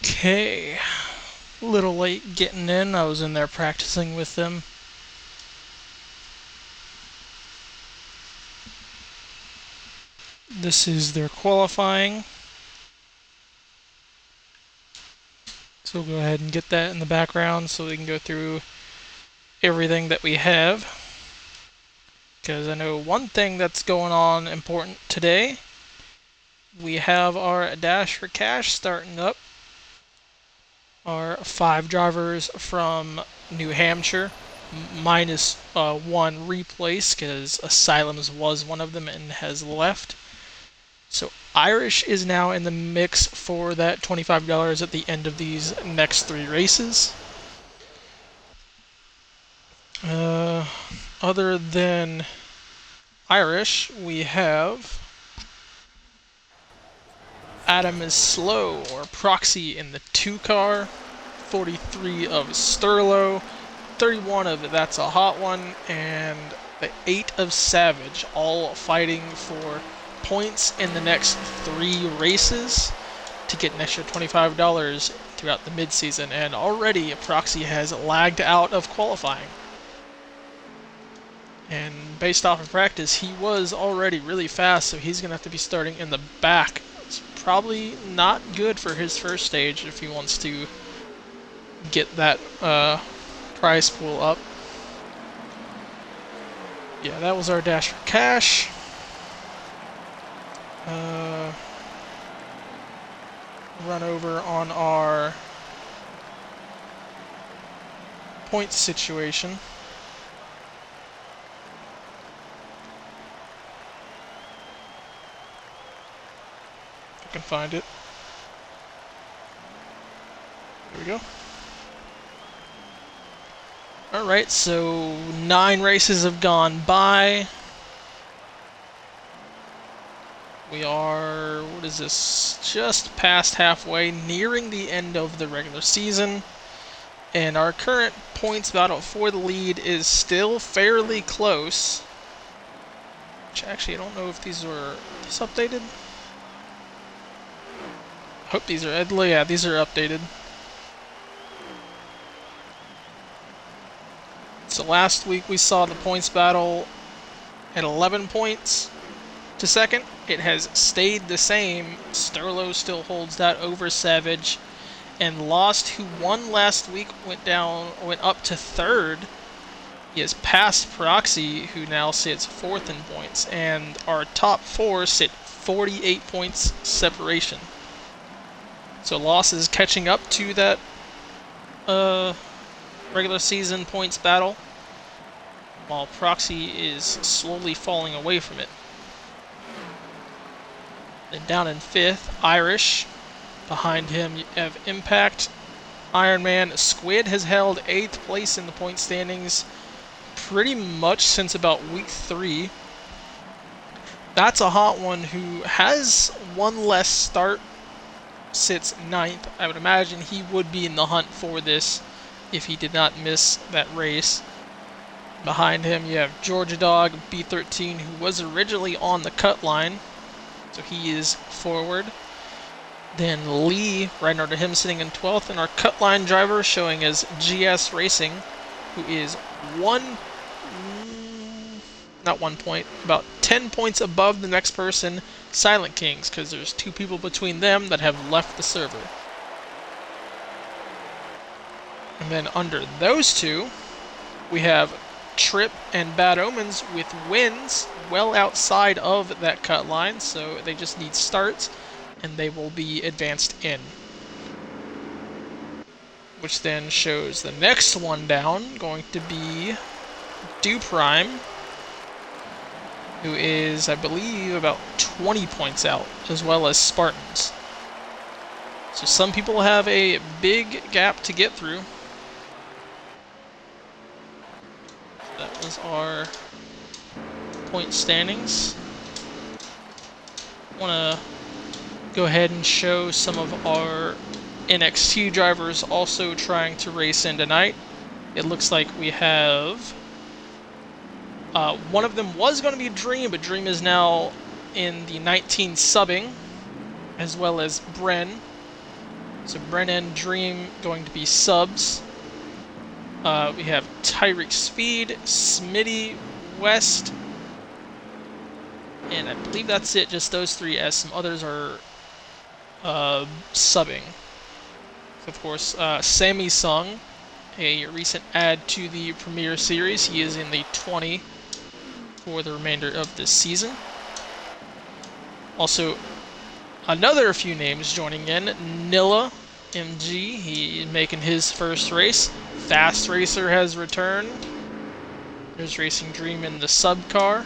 Okay, a little late getting in. I was in there practicing with them. This is their qualifying, so we'll go ahead and get that in the background so we can go through everything that we have. Because I know one thing that's going on important today. We have our Dash for Cash starting up. Our 5 drivers from New Hampshire, minus one replace because Asylums was one of them and has left. So Irish is now in the mix for that $25 at the end of these next 3 races. Uh, Other than Irish, we have Adam is Slow or Proxy in the 2 car, 43 of Sterlo, 31 of That's a Hot One, and the 8 of Savage, all fighting for points in the next 3 races to get an extra $25 throughout the midseason, and already Proxy has lagged out of qualifying. And based off of practice, he was already really fast, so he's going to have to be starting in the back. It's probably not good for his first stage if he wants to get that prize pool up. Yeah, that was our Dash for Cash. Run over on our points situation. If I can find it. There we go. Alright, so 9 races have gone by. We are, what is this, just past halfway, nearing the end of the regular season. And our current points battle for the lead is still fairly close. Which actually, I don't know if these were updated. I hope these are, yeah, these are updated. So last week we saw the points battle at 11 points to second. It has stayed the same. Sterlo still holds that over Savage, and Lost, who won last week, went up to third. He has passed Proxy, who now sits fourth in points, and our top 4 sit 48 points separation. So Lost is catching up to that regular season points battle, while Proxy is slowly falling away from it. Then down in 5th, Irish. Behind him you have Impact, Iron Man. Squid has held 8th place in the point standings pretty much since about week 3. That's a Hot One, who has one less start, sits 9th. I would imagine he would be in the hunt for this if he did not miss that race. Behind him you have Georgia Dog, B13, who was originally on the cut line, so he is forward. Then Lee, right under him, sitting in 12th, and our cut line driver showing as GS Racing, who is not 1 point, about 10 points above the next person, Silent Kings, because there's 2 people between them that have left the server. And then under those 2, we have Trip and Bad Omens with wins well outside of that cut line, so they just need starts and they will be advanced in. Which then shows the next one down, going to be Do Prime, who is, I believe, about 20 points out, as well as Spartans. So some people have a big gap to get through. That was our point standings. I want to go ahead and show some of our NXT drivers also trying to race in tonight. It looks like we have one of them was going to be Dream, but Dream is now in the 19 subbing, as well as Bren. So Brennan, Dream going to be subs. We have Tyreek Speed, Smitty, West, and I believe that's it. Just those three, as some others are subbing. Of course, Sammy Sung, a recent add to the Premier Series. He is in the 20 for the remainder of this season. Also, another few names joining in. Nilla MG, he making his first race. Fast Racer has returned. There's Racing Dream in the sub car.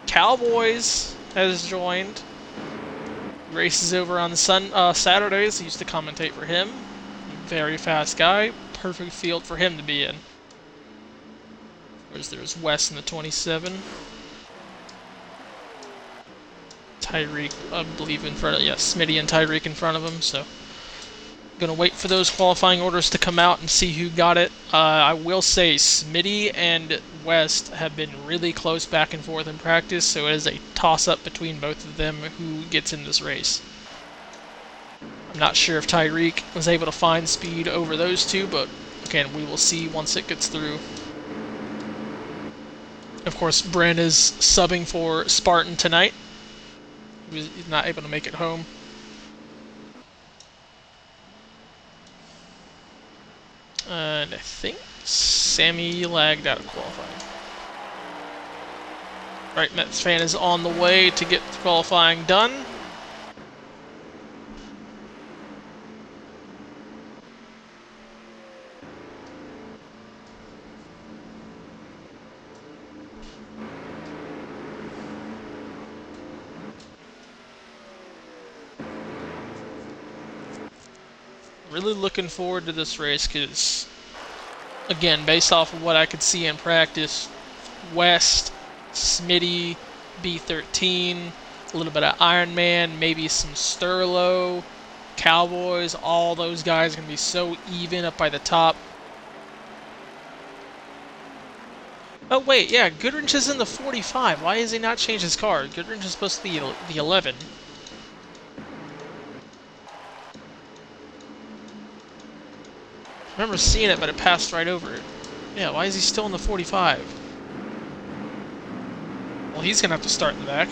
Cowboys has joined. Races over on Saturdays. He used to commentate for him. Very fast guy. Perfect field for him to be in. There's Wes in the 27. Tyreek, I believe, in front of... Yeah, Smitty and Tyreek in front of him, so... Gonna wait for those qualifying orders to come out and see who got it. I will say Smitty and West have been really close back and forth in practice, so it is a toss-up between both of them who gets in this race. I'm not sure if Tyreek was able to find speed over those two, but again, we will see once it gets through. Of course, Bren is subbing for Spartan tonight. He's not able to make it home. And I think Sammy lagged out of qualifying. Alright, Mets fan is on the way to get qualifying done. Really looking forward to this race because, again, based off of what I could see in practice, West, Smitty, B13, a little bit of Iron Man, maybe some Sterlo, Cowboys, all those guys are going to be so even up by the top. Oh, wait, yeah, Goodrich is in the 45. Why has he not changed his car? Goodrich is supposed to be the 11. I remember seeing it, but it passed right over it. Yeah, why is he still in the 45? Well, he's going to have to start in the back.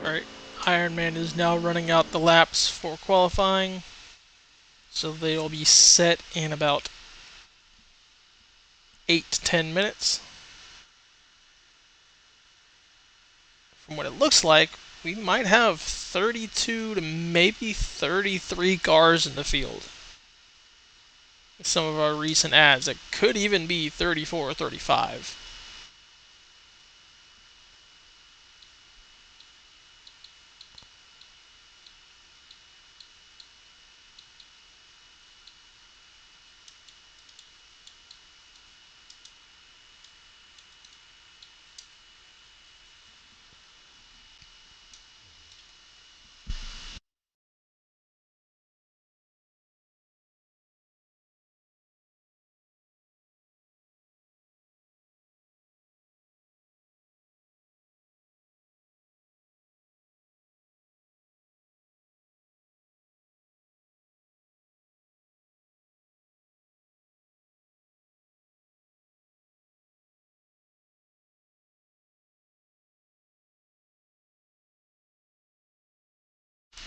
Alright, Iron Man is now running out the laps for qualifying. So they'll be set in about 8 to 10 minutes. From what it looks like, we might have 32 to maybe 33 cars in the field. Some of our recent ads, it could even be 34 or 35.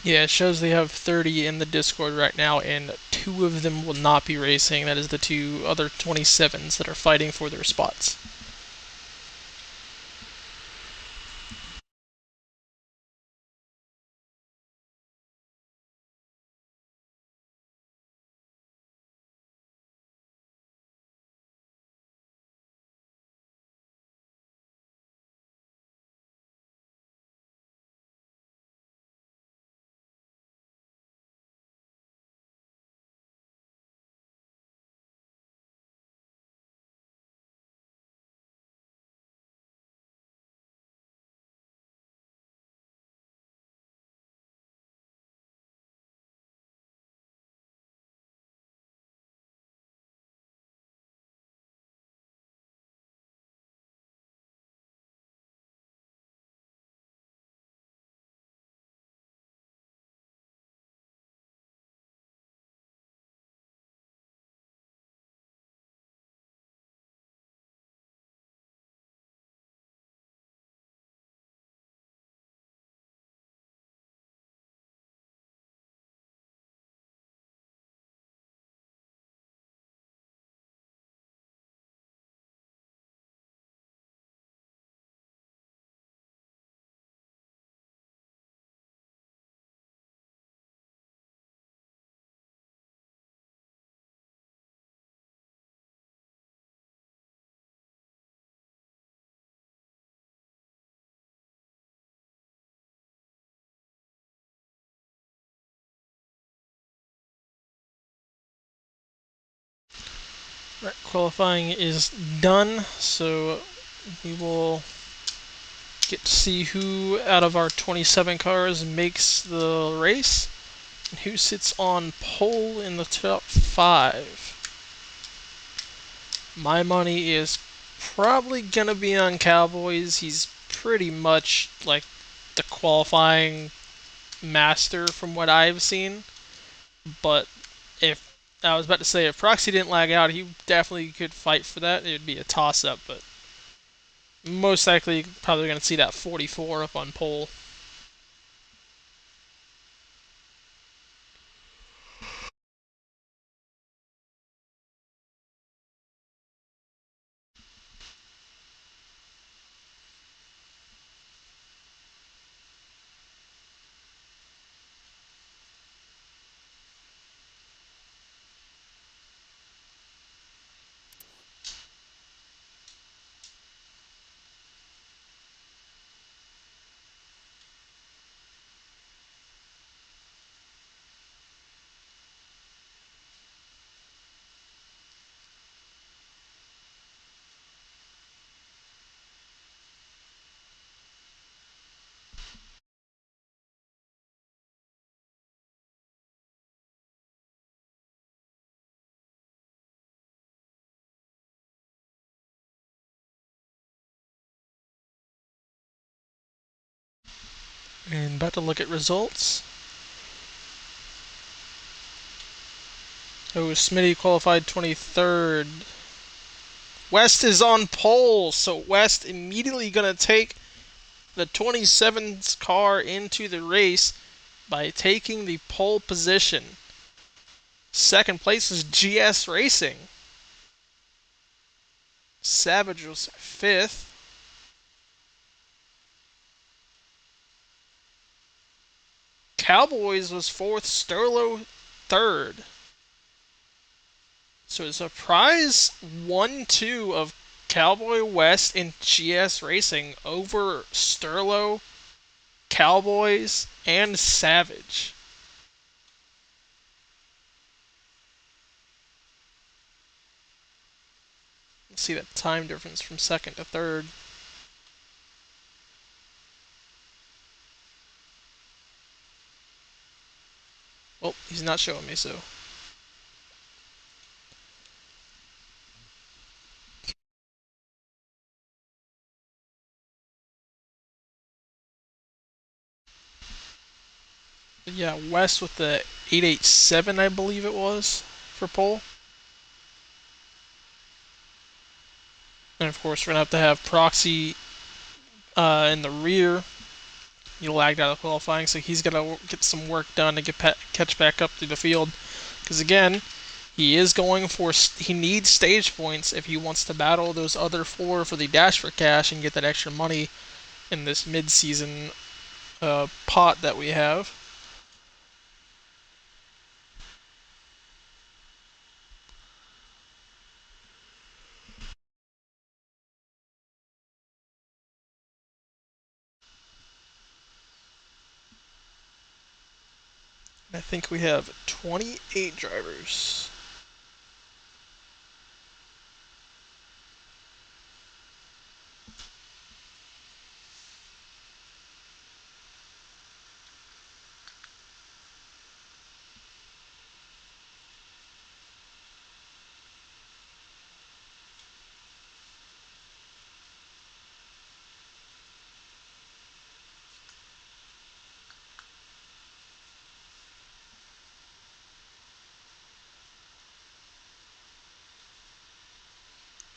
Yeah, it shows they have 30 in the Discord right now, and 2 of them will not be racing. That is the 2 other 27s that are fighting for their spots. Right, qualifying is done, so we will get to see who out of our 27 cars makes the race and who sits on pole in the top 5. My money is probably gonna be on Cowboys. He's pretty much like the qualifying master from what I've seen. But if I was about to say if Proxy didn't lag out, he definitely could fight for that. It would be a toss up, but most likely probably going to see that 44 up on pole. And about to look at results. Oh, Smitty qualified 23rd. West is on pole, so West immediately going to take the 27's car into the race by taking the pole position. Second place is GS Racing. Savage was 5th. Cowboys was 4th. Sterlo 3rd. So a surprise 1-2 of Cowboy West and GS Racing over Sterlo, Cowboys, and Savage. Let's see that time difference from second to third. Well, he's not showing me, so. But yeah, West with the 887, I believe it was, for pole. And of course, we're going to have Proxy in the rear. He lagged out of qualifying, so he's got to get some work done to catch back up through the field. Because again, he is going for he needs stage points if he wants to battle those other 4 for the dash for cash and get that extra money in this mid-season pot that we have. I think we have 28 drivers.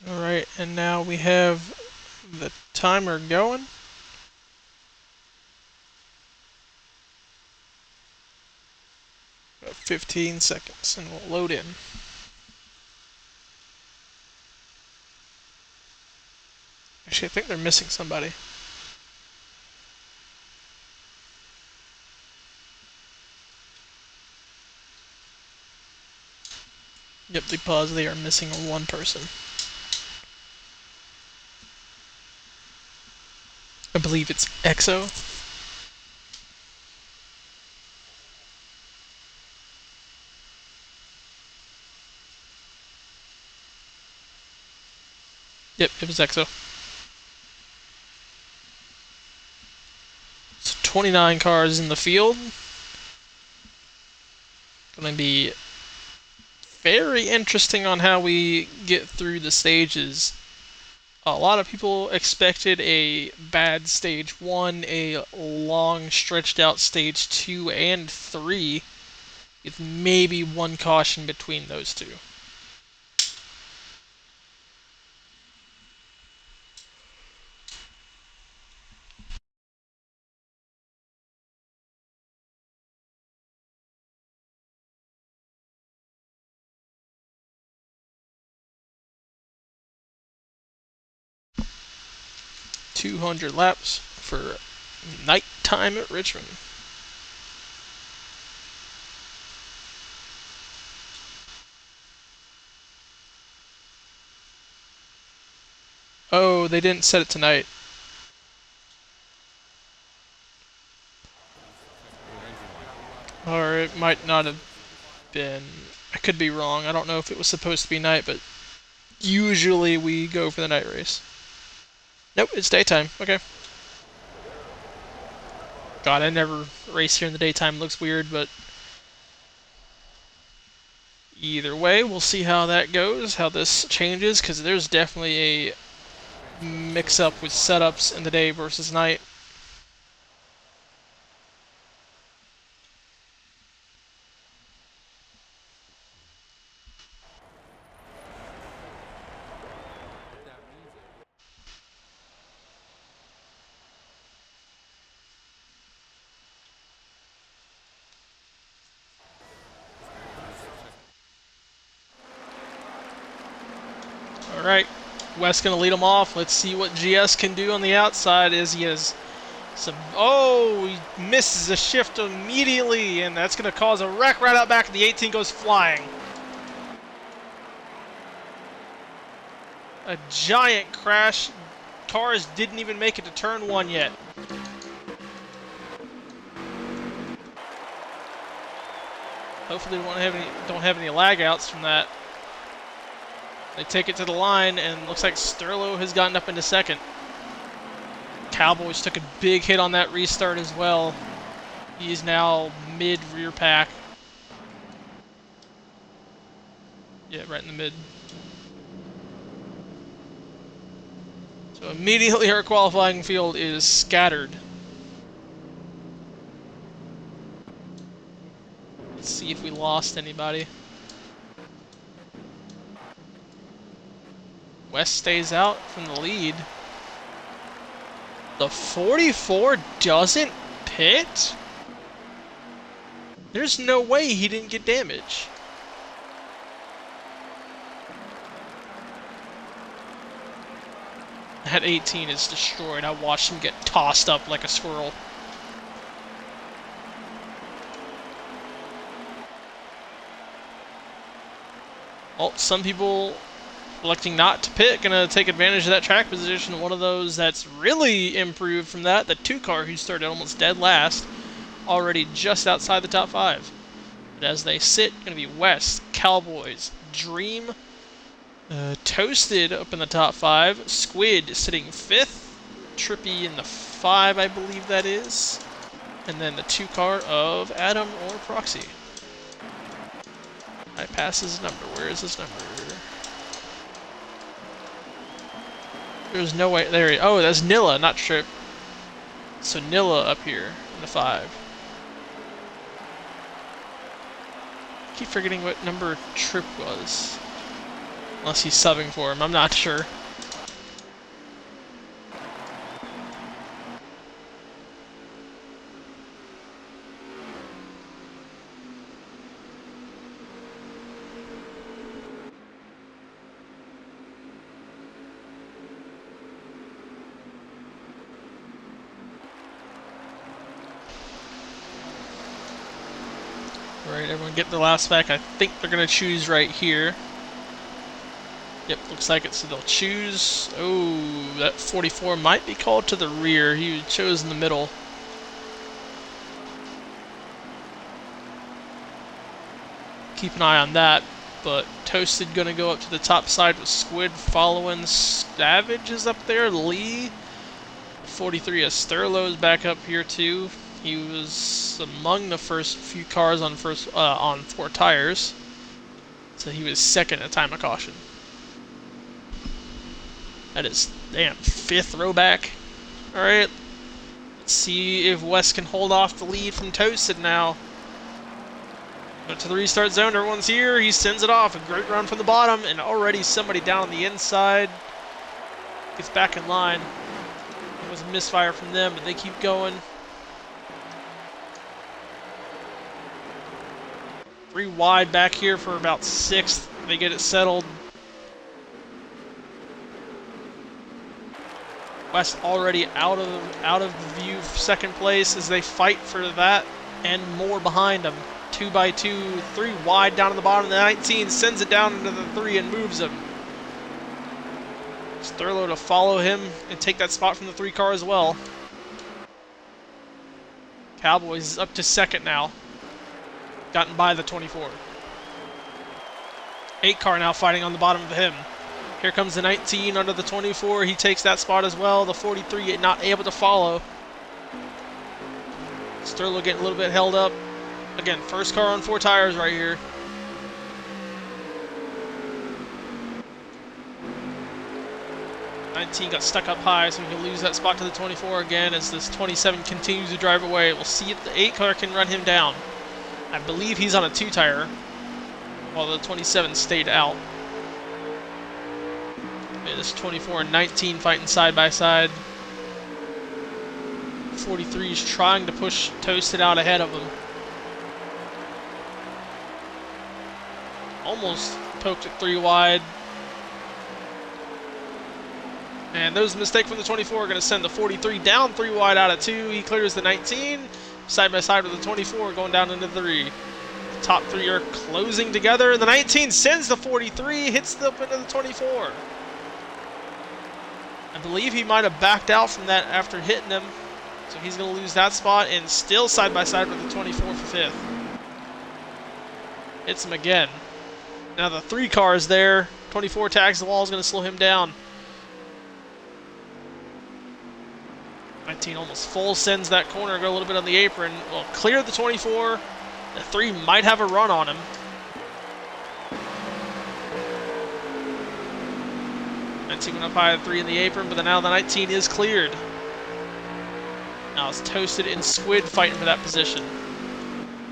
Alright, and now we have the timer going. About 15 seconds, and we'll load in. Actually, I think they're missing somebody. Yep, they paused. They are missing one person. I believe it's EXO. Yep, it was EXO. So 29 cars in the field. Gonna be very interesting on how we get through the stages. A lot of people expected a bad stage 1, a long stretched out stage 2 and 3, with maybe one caution between those two. .200 laps for nighttime at Richmond. Oh, they didn't set it tonight. Or it might not have been. I could be wrong. I don't know if it was supposed to be night, but usually we go for the night race. Nope, it's daytime. Okay. God, I never race here in the daytime. It looks weird, but either way, we'll see how that goes, how this changes, because there's definitely a mix-up with setups in the day versus night. All right, Wes gonna lead him off. Let's see what GS can do on the outside as he has some. Oh, he misses a shift immediately, and that's gonna cause a wreck right out back. And the 18 goes flying. A giant crash. Cars didn't even make it to turn 1 yet. Hopefully, we don't have any lag outs from that. They take it to the line, and looks like Sterlo has gotten up into second. Cowboys took a big hit on that restart as well. He is now mid-rear pack. Yeah, right in the mid. So immediately our qualifying field is scattered. Let's see if we lost anybody. West stays out from the lead. The 44 doesn't pit? There's no way he didn't get damage. That 18 is destroyed. I watched him get tossed up like a squirrel. Well, some people electing not to pit, gonna take advantage of that track position. One of those that's really improved from that, the 2 car who started almost dead last, already just outside the top 5. But as they sit, gonna be West, Cowboys, Dream, Toasted up in the top 5, Squid sitting 5th, Trippy in the 5, I believe that is, and then the 2 car of Adam or Proxy. I pass his number. Where is his number? There's no way. There he. Oh, that's Nilla, not Trip. So Nilla up here in the 5. Keep forgetting what number Trip was. Unless he's subbing for him, I'm not sure. Alright, everyone get the last back. I think they're going to choose right here. Yep, looks like it. So they'll choose. Oh, that 44 might be called to the rear. He chose in the middle. Keep an eye on that. but Toasted gonna go up to the top side with Squid following. Savage is up there. Lee, 43 Esterlo's back up here too. He was among the first few cars on on 4 tires, so he was second at time of caution. That is, damn, 5th row back. All right, let's see if West can hold off the lead from Toasted now. Go to the restart zone, everyone's here, he sends it off, a great run from the bottom, and already somebody down on the inside gets back in line. It was a misfire from them, but they keep going. 3 wide back here for about 6th, they get it settled. West already out of the view of 2nd place as they fight for that and more behind them. 2 by 2, 3 wide down to the bottom of the 19, sends it down into the 3 and moves him. It's Thurlow to follow him and take that spot from the 3 car as well. Cowboys is up to 2nd now. Gotten by the 24. 8 car now fighting on the bottom of him. Here comes the 19 under the 24. He takes that spot as well. The 43 not able to follow. Sterlo getting a little bit held up. Again, first car on 4 tires right here. '19 got stuck up high, so he can lose that spot to the 24 again as this 27 continues to drive away. We'll see if the 8 car can run him down. I believe he's on a 2 tire, while the 27 stayed out. Yeah, this 24 and 19 fighting side by side. 43 is trying to push Toasted out ahead of him. Almost poked it 3 wide. And those mistakes from the 24 are going to send the 43 down 3 wide out of 2. He clears the 19. Side by side with the 24 going down into 3. The top 3 are closing together. The 19 sends the 43, hits up into the 24. I believe he might have backed out from that after hitting him. So he's going to lose that spot and still side by side with the 24 for 5th. Hits him again. Now the 3 car is there. 24 tags the wall, is going to slow him down. 19 almost full, sends that corner, go a little bit on the apron. Will clear the 24. The 3 might have a run on him. 19 went up high, 3 in the apron, but now the 19 is cleared. Now it's Toasted and Squid fighting for that position.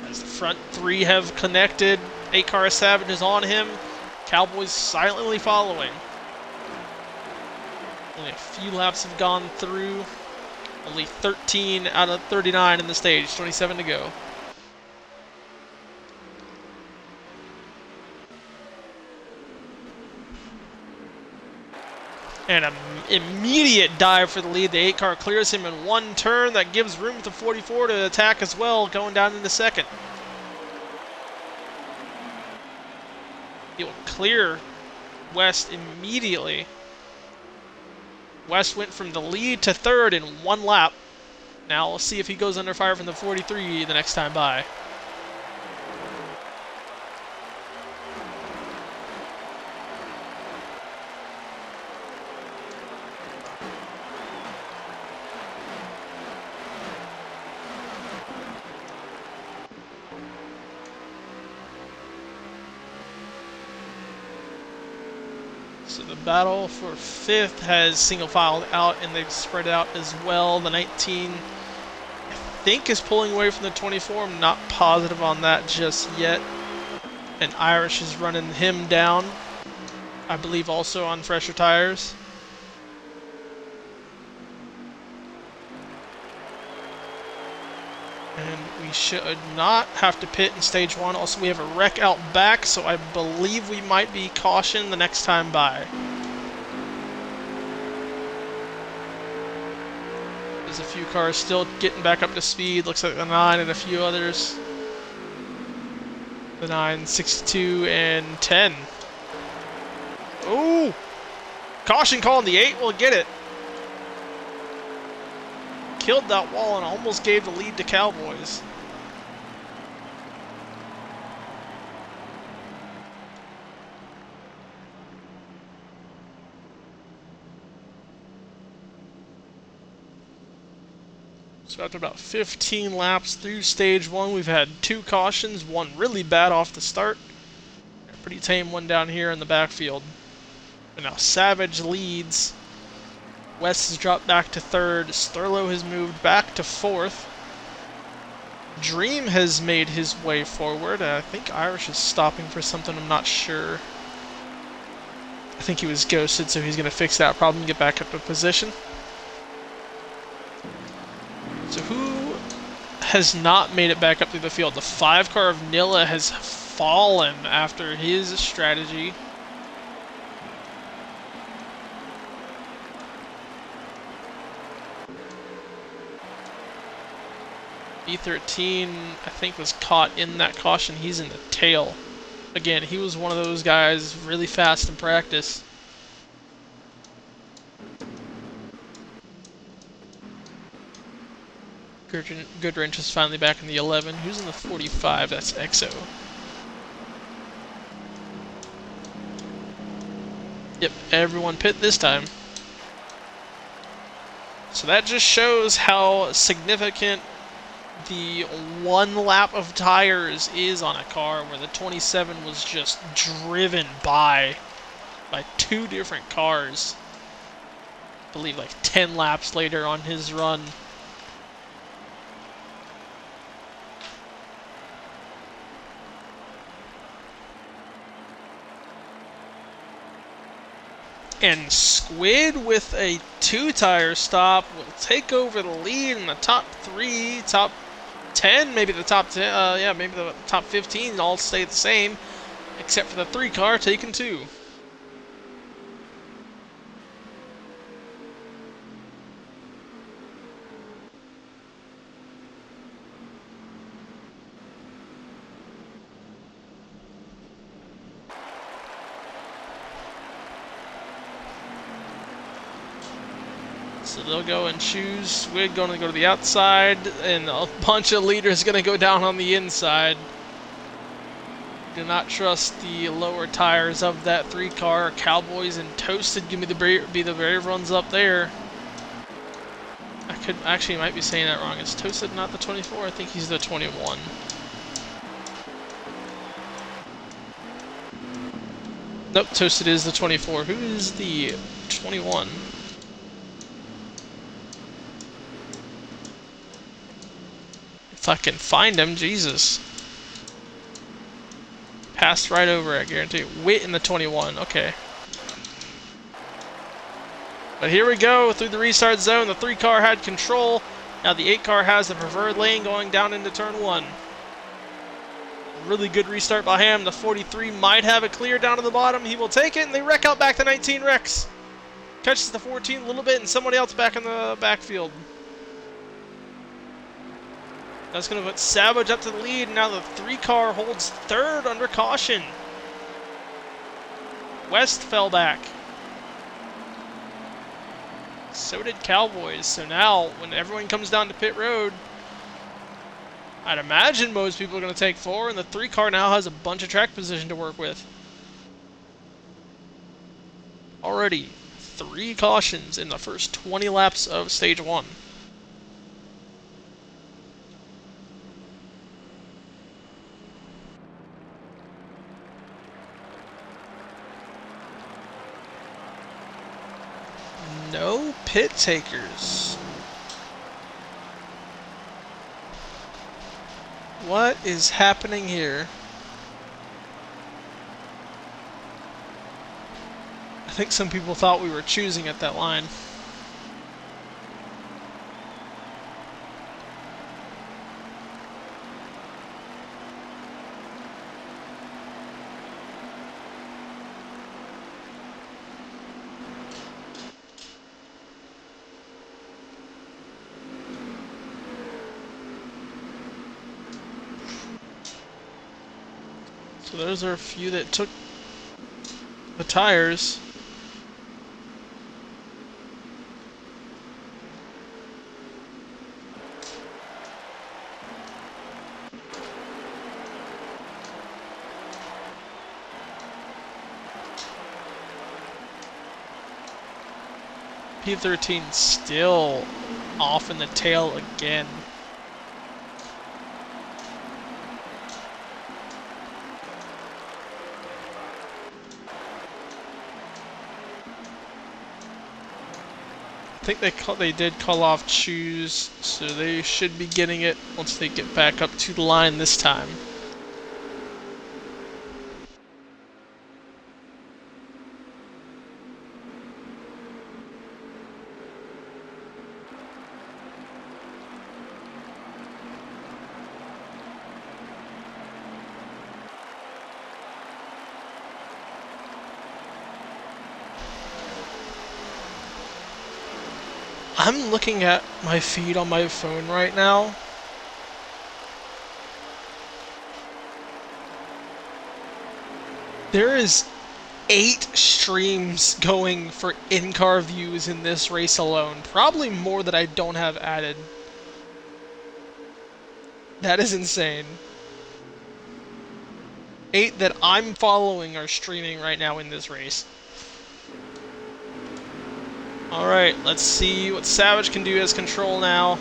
As the front 3 have connected, 8 car Savage is on him. Cowboys silently following. Only a few laps have gone through. Only 13 out of 39 in the stage, 27 to go. And an immediate dive for the lead. The 8 car clears him in 1 turn. That gives room to 44 to attack as well, going down into 2nd. He will clear West immediately. West went from the lead to 3rd in 1 lap. Now we'll see if he goes under fire from the 43 the next time by. So the battle for 5th has single filed out and they've spread out as well. The 19, I think, is pulling away from the 24. I'm not positive on that just yet. And Irish is running him down, I believe also on fresher tires. And we should not have to pit in stage 1. Also, we have a wreck out back, so I believe we might be cautioned the next time by. There's a few cars still getting back up to speed. Looks like the 9 and a few others. The 9, 62, and 10. Ooh! Caution call on the 8 will get it. Killed that wall and almost gave the lead to Cowboys. So after about 15 laps through stage 1, we've had 2 cautions, one really bad off the start, and a pretty tame one down here in the backfield. And now Savage leads. West has dropped back to 3rd. Sterlo has moved back to 4th. Dream has made his way forward. I think Irish is stopping for something, I'm not sure. I think he was ghosted, so he's going to fix that problem and get back up to position. So who has not made it back up through the field? The 5 car of Nilla has fallen after his strategy. E13, I think, was caught in that caution. He's in the tail. Again, he was one of those guys really fast in practice. Goodwrench is finally back in the 11. Who's in the 45? That's EXO. Yep, everyone pit this time. So that just shows how significant the 1 lap of tires is on a car, where the 27 was just driven by 2 different cars. I believe like 10 laps later on his run. And Squid, with a 2-tire stop, will take over the lead in the top 3, top 10, maybe the top 10, yeah, maybe the top 15 all stay the same, except for the 3 car taking 2. So they'll go and choose. Squid going to go to the outside, and a bunch of leaders going to go down on the inside. Do not trust the lower tires of that 3 car. Cowboys and Toasted give me be the brave runs up there. I might be saying that wrong. Is Toasted not the 24? I think he's the 21. Nope, Toasted is the 24. Who is the 21? If I can find him, Jesus. Passed right over, I guarantee. Wit in the 21, okay. But here we go, through the restart zone. The 3 car had control. Now the 8 car has the preferred lane going down into turn 1. Really good restart by him. The 43 might have it clear down to the bottom. He will take it, and they wreck out back to 19 wrecks. Catches the 14 a little bit, and somebody else back in the backfield. That's going to put Savage up to the lead, and now the 3 car holds 3rd under caution. West fell back. So did Cowboys. So now, when everyone comes down to pit road, I'd imagine most people are going to take 4, and the 3 car now has a bunch of track position to work with. Already 3 cautions in the first 20 laps of stage 1. No pit takers. What is happening here? I think some people thought we were choosing at that line. So those are a few that took the tires. P13 still off in the tail again. I think they did call off choose, so they should be getting it once they get back up to the line this time. I'm looking at my feed on my phone right now. There is 8 streams going for in-car views in this race alone. Probably more that I don't have added. That is insane. 8 that I'm following are streaming right now in this race. Alright, let's see what Savage can do as control now.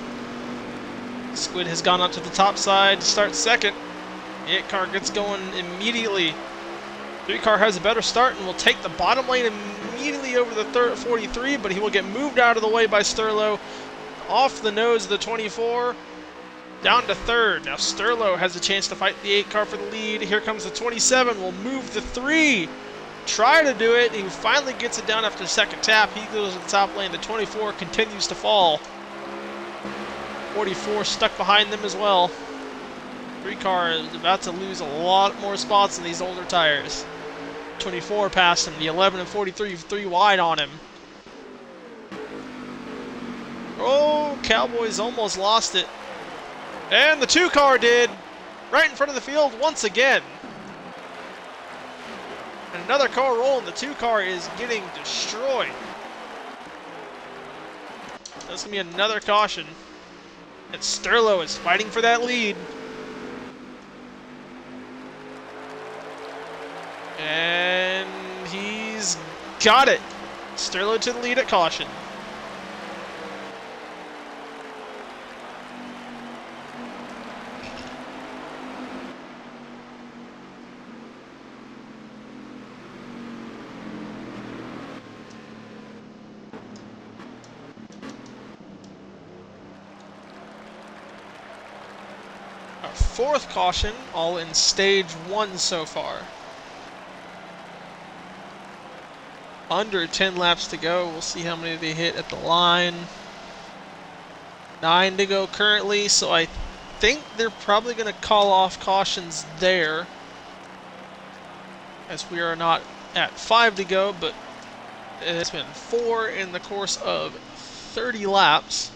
Squid has gone up to the top side to start second. The 8 car gets going immediately. 3 car has a better start and will take the bottom lane immediately over the 43, but he will get moved out of the way by Sterlo. Off the nose of the 24, down to third. Now Sterlo has a chance to fight the 8 car for the lead. Here comes the 27, will move the 3. Try to do it. He finally gets it down after the second tap. He goes to the top lane. The 24 continues to fall. 44 stuck behind them as well. 3 car is about to lose a lot more spots in these older tires. 24 past him. The 11 and 43, 3 wide on him. Oh, Cowboys almost lost it. And the 2 car did. Right in front of the field once again. And another car roll, and the 2 car is getting destroyed. That's going to be another caution. And Sterlo is fighting for that lead. And he's got it. Sterlo to the lead at caution. Our 4th caution, all in stage 1 so far. Under 10 laps to go. We'll see how many they hit at the line. 9 to go currently, so I think they're probably going to call off cautions there, as we are not at 5 to go, but it's been 4 in the course of 30 laps.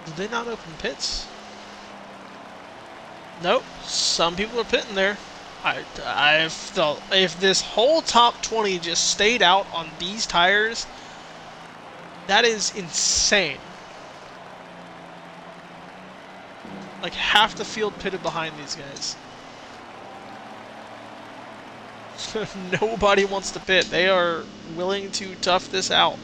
Did they not open pits? Nope. Some people are pitting there. I felt if this whole top 20 just stayed out on these tires, that is insane. Like half the field pitted behind these guys. Nobody wants to pit. They are willing to tough this out.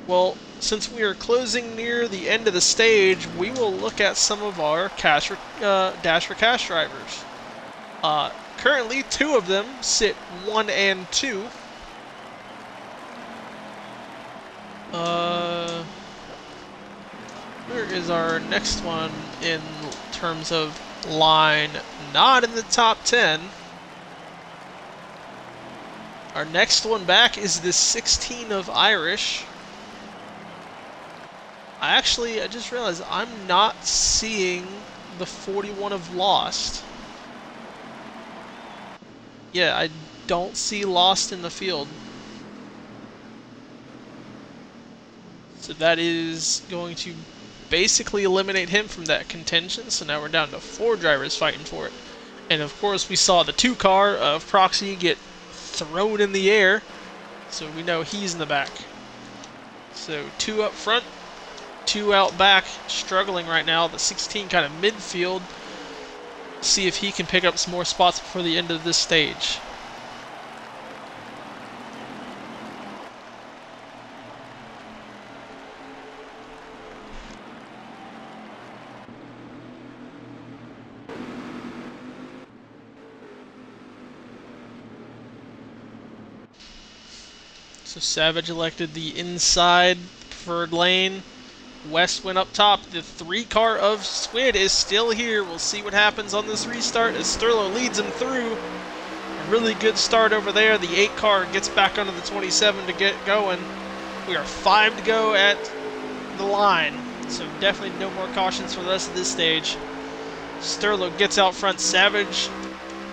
Well, since we are closing near the end of the stage, we will look at some of our Dash for Cash drivers. Currently, 2 of them sit 1 and 2. Where is our next one in terms of line? Not in the top 10. Our next one back is the 16 of Irish. I just realized I'm not seeing the 41 of Lost. Yeah, I don't see Lost in the field. So that is going to basically eliminate him from that contention. So now we're down to 4 drivers fighting for it. And of course we saw the 2 car of Proxy get thrown in the air. So we know he's in the back. So 2 up front, 2 out back, struggling right now. The 16 kind of midfield. See if he can pick up some more spots before the end of this stage. So Savage elected the inside preferred lane. West went up top. The 3 car of Squid is still here. We'll see what happens on this restart as Sterlo leads him through. A really good start over there. The 8 car gets back under the 27 to get going. We are 5 to go at the line. So definitely no more cautions for the rest of this stage. Sterlo gets out front. Savage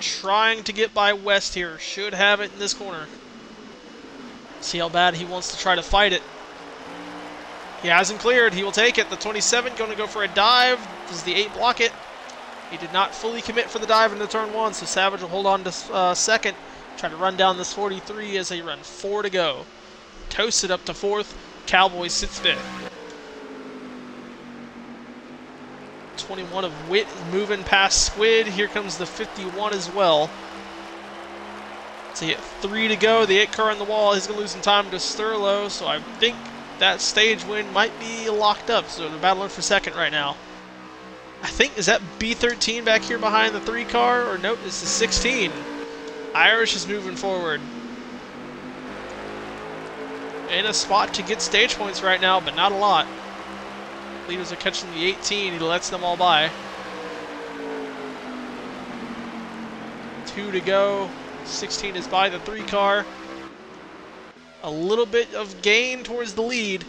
trying to get by West here. Should have it in this corner. See how bad he wants to try to fight it. He hasn't cleared. He will take it. The 27 going to go for a dive. Does the 8 block it? He did not fully commit for the dive into turn 1, so Savage will hold on to second. Try to run down this 43 as they run 4 to go. Toasted up to 4th. Cowboys sits 5th. 21 of Wit moving past Squid. Here comes the 51 as well. So he had 3 to go. The 8 car on the wall. He's going to lose some time to Sterlo, so I think that stage win might be locked up. So they're battling for second right now. I think, is that B13 back here behind the 3 car? Or nope, it's the 16. Irish is moving forward. In a spot to get stage points right now, but not a lot. Leaders are catching the 18. He lets them all by. 2 to go. 16 is by the 3 car. A little bit of gain towards the lead.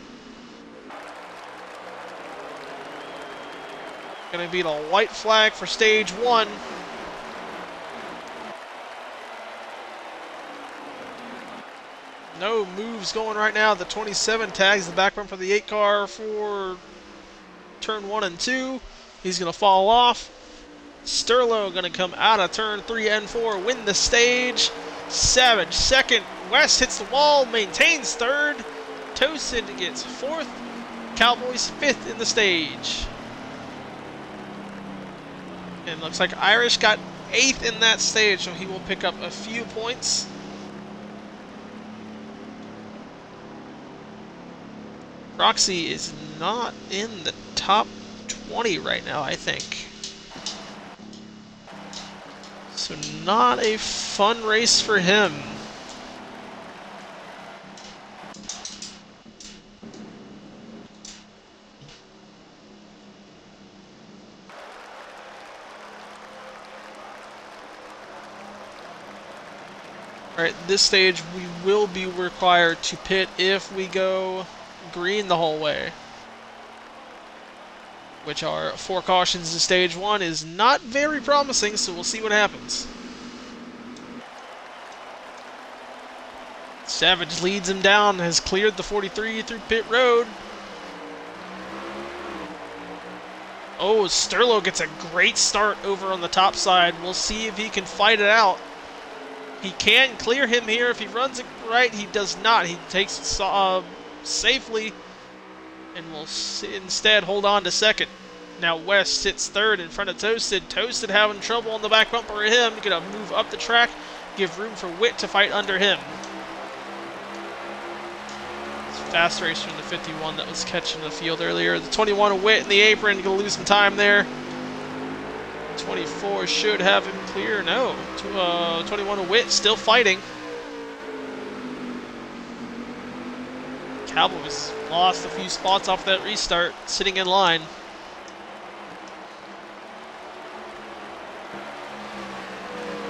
Going to be the white flag for stage 1. No moves going right now. The 27 tags the back run for the 8 car for turn 1 and 2. He's going to fall off. Sterlo going to come out of turn 3 and 4, win the stage. Savage second. West hits the wall, maintains third. Toasted gets 4th. Cowboys 5th in the stage. And looks like Irish got 8th in that stage, so he will pick up a few points. Roxy is not in the top 20 right now, I think. So not a fun race for him. Alright, this stage we will be required to pit if we go green the whole way. Which are 4 cautions in stage 1 is not very promising, so we'll see what happens. Savage leads him down, has cleared the 43 through pit road. Oh, Sterlo gets a great start over on the top side. We'll see if he can fight it out. He can clear him here if he runs it right. He does not. He takes it safely and will instead hold on to second. Now West sits third in front of Toasted. Toasted having trouble on the back bumper of him. Gonna move up the track, give room for Wit to fight under him. It's a fast race from the 51 that was catching the field earlier. The 21 of Wit in the apron, gonna lose some time there. 24 should have him clear. No, 21 of Wit still fighting. Cowboys lost a few spots off that restart, sitting in line.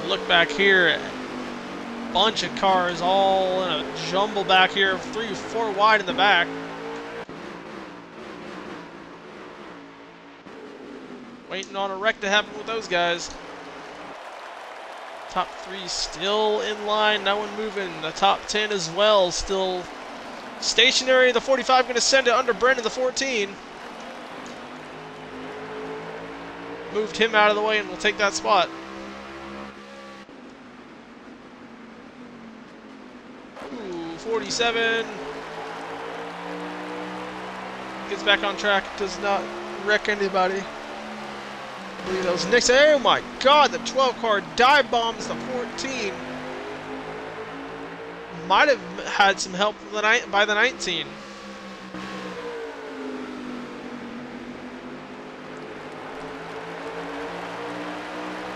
Look back here, a bunch of cars all in a jumble back here, 3 or 4 wide in the back. Waiting on a wreck to happen with those guys. Top 3 still in line, no one moving. The top 10 as well, still Stationary, the 45 going to send it under Brendan, the 14. Moved him out of the way and we'll take that spot. Ooh, 47. Gets back on track, does not wreck anybody. I believe that was Nixon. Oh my god, the 12 car dive bombs the 14. Might have had some help by the 19.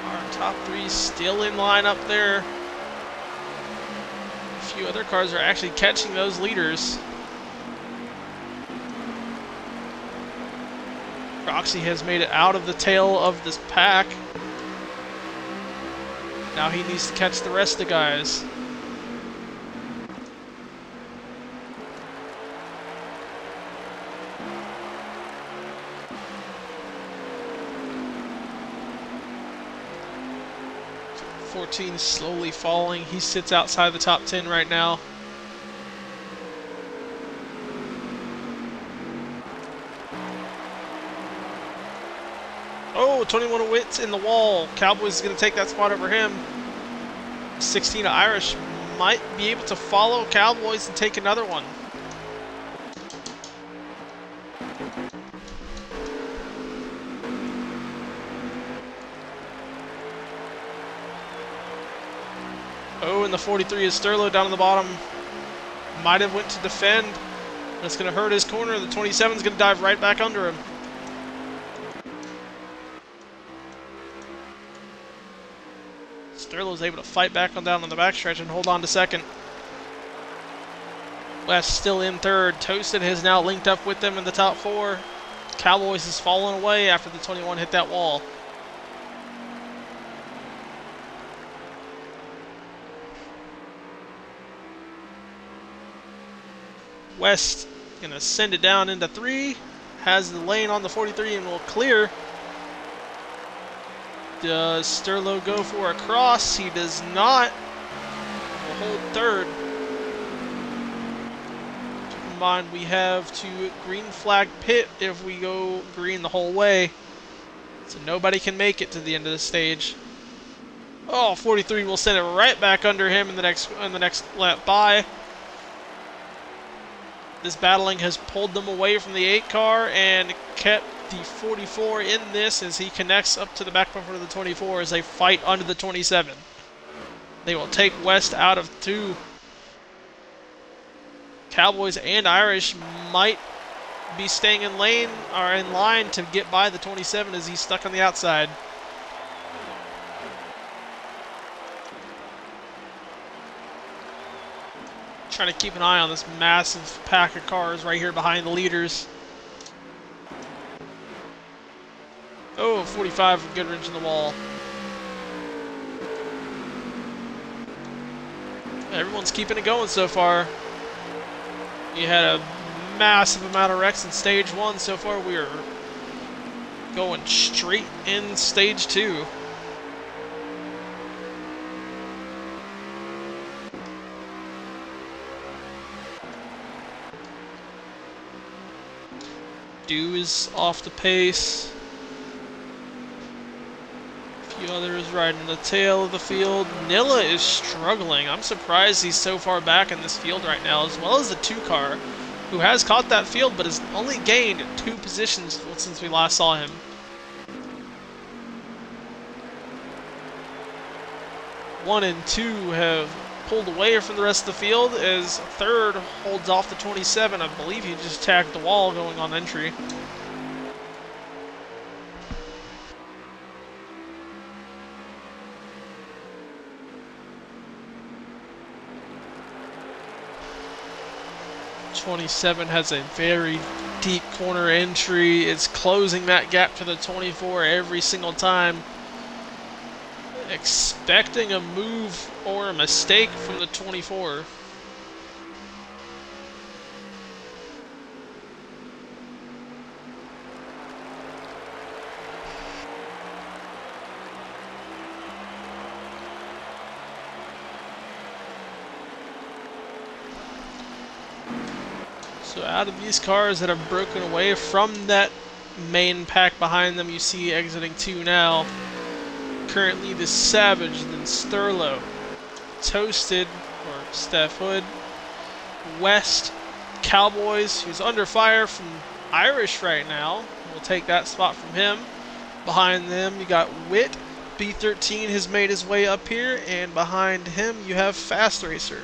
Our top three still in line up there. A few other cars are actually catching those leaders. Roxy has made it out of the tail of this pack. Now he needs to catch the rest of the guys. .14 slowly falling. He sits outside the top 10 right now. Oh, 21 Witt's in the wall. Cowboys is going to take that spot over him. 16 Irish might be able to follow Cowboys and take another one. Oh, and the 43 is Sterlo down on the bottom. Might have went to defend. That's going to hurt his corner. The 27 is going to dive right back under him. Sterlo's able to fight back on down on the backstretch and hold on to second. West still in third. Toasted has now linked up with them in the top four. Cowboys has fallen away after the 21 hit that wall. West gonna send it down into 3. Has the lane on the 43 and will clear. Does Sterlo go for a cross? He does not. Will hold third. Keep in mind we have to green flag pit if we go green the whole way. So nobody can make it to the end of the stage. Oh, 43 will send it right back under him in the next lap by. This battling has pulled them away from the 8 car and kept the 44 in this as he connects up to the back bumper of the 24 as they fight under the 27. They will take West out of 2. Cowboys and Irish might be staying in lane or in line to get by the 27 as he's stuck on the outside. Trying to keep an eye on this massive pack of cars right here behind the leaders. Oh, 45 with Goodrich in the wall. Everyone's keeping it going so far. We had a massive amount of wrecks in stage 1 so far. We are going straight in stage 2. Dew is off the pace. A few others riding the tail of the field. Nilla is struggling. I'm surprised he's so far back in this field right now, as well as the 2 car, who has caught that field but has only gained 2 positions since we last saw him. One and 2 have pulled away from the rest of the field as third holds off the 27. I believe he just tagged the wall going on entry. .27 has a very deep corner entry. It's closing that gap to the 24 every single time. Expecting a move or a mistake from the 24. So out of these cars that have broken away from that main pack behind them, you see exiting 2 now. Currently the Savage, then Sterlo, Toasted, or Steph Hood, West, Cowboys, who's under fire from Irish right now. We'll take that spot from him. Behind them, you got Wit. B13 has made his way up here, and behind him, you have Fast Racer.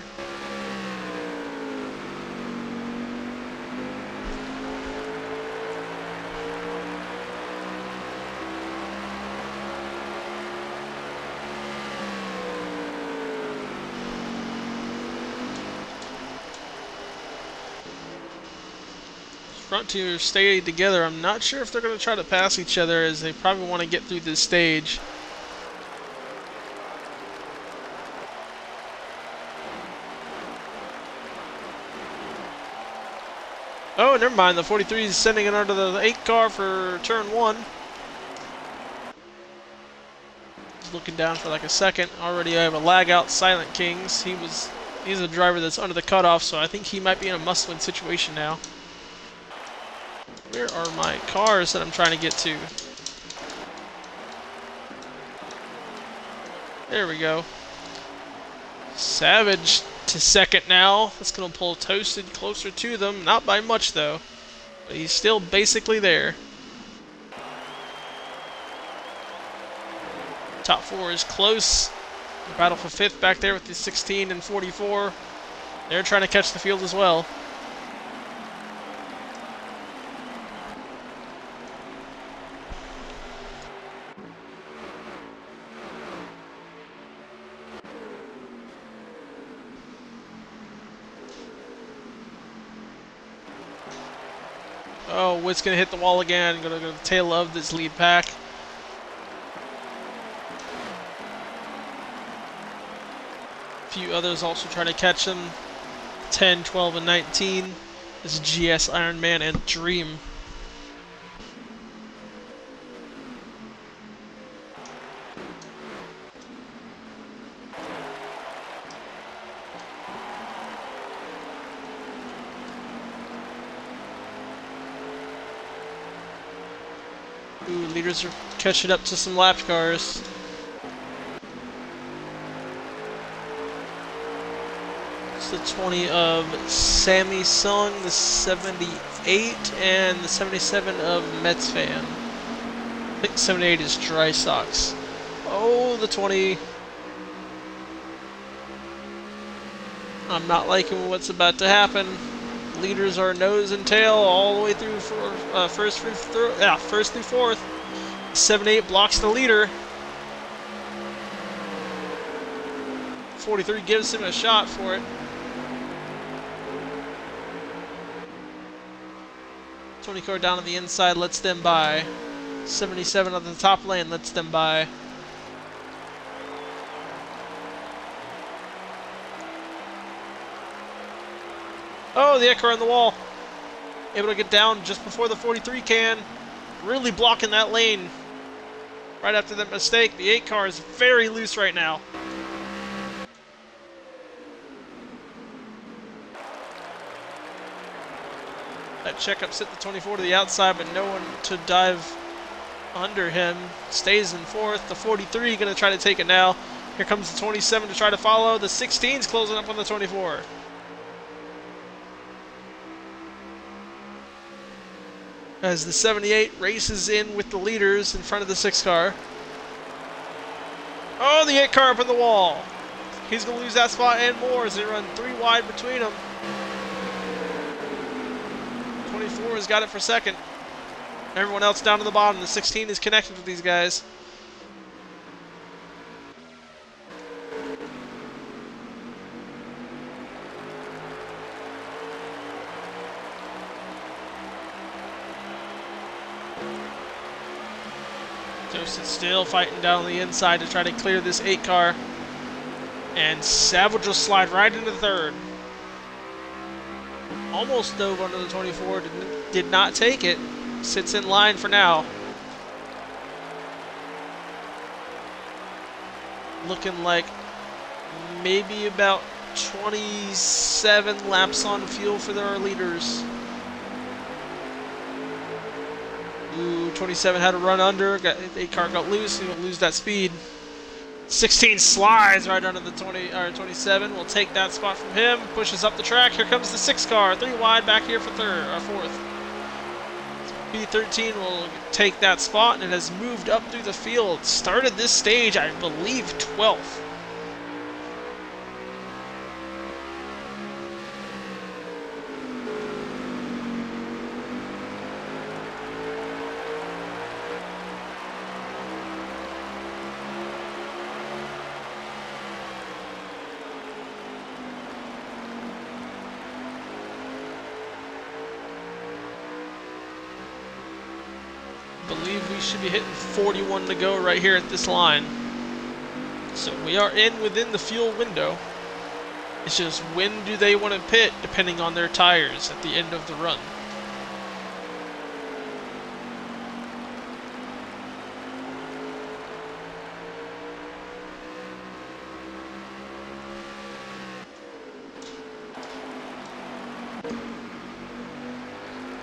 Front two stay together. I'm not sure if they're going to try to pass each other, as they probably want to get through this stage. Oh, never mind. The 43 is sending it under the 8 car for turn 1. He's looking down for like a second. Already I have a lag out Silent Kings. He's a driver that's under the cutoff, so I think he might be in a must-win situation now. Where are my cars that I'm trying to get to? There we go. Savage to second now. That's going to pull Toasted closer to them. Not by much, though. But he's still basically there. Top 4 is close. The battle for 5th back there with the 16 and 44. They're trying to catch the field as well. Oh, Witt's going to hit the wall again. Going to go to the tail of this lead pack. A few others also trying to catch him. 10, 12, and 19. This is GS, Iron Man, and Dream. Ooh, leaders are catching up to some lapped cars. It's the 20 of Sammy Sung, the 78, and the 77 of Mets fan. I think 78 is Dry Socks. Oh, the 20. I'm not liking what's about to happen. Leaders are nose and tail all the way through for first through 4th. 7-8 blocks the leader. 43 gives him a shot for it. 20 car down on the inside lets them by. 77 on the top lane lets them by. Oh, the 8 car on the wall. Able to get down just before the 43 can. Really blocking that lane. Right after that mistake, the 8 car is very loose right now. That checkup sent the 24 to the outside, but no one to dive under him. Stays in 4th. The 43 going to try to take it now. Here comes the 27 to try to follow. The 16's closing up on the 24. As the 78 races in with the leaders in front of the 6 car. Oh, the 8 car up on the wall. He's going to lose that spot and more as they run 3 wide between them. 24 has got it for second. Everyone else down to the bottom. The 16 is connected with these guys. Joseph still fighting down the inside to try to clear this 8 car. And Savage will slide right into 3rd. Almost dove under the 24, did not take it. Sits in line for now. Looking like maybe about 27 laps on fuel for their leaders. 27 had to run under. The 8 car got loose. He will lose that speed. 16 slides right under the 27. We'll take that spot from him. Pushes up the track. Here comes the 6 car. 3 wide back here for fourth. B13 will take that spot, and it has moved up through the field. Started this stage, I believe, 12th. Believe we should be hitting 41 to go right here at this line. So we are within the fuel window. It's just when do they want to pit depending on their tires at the end of the run.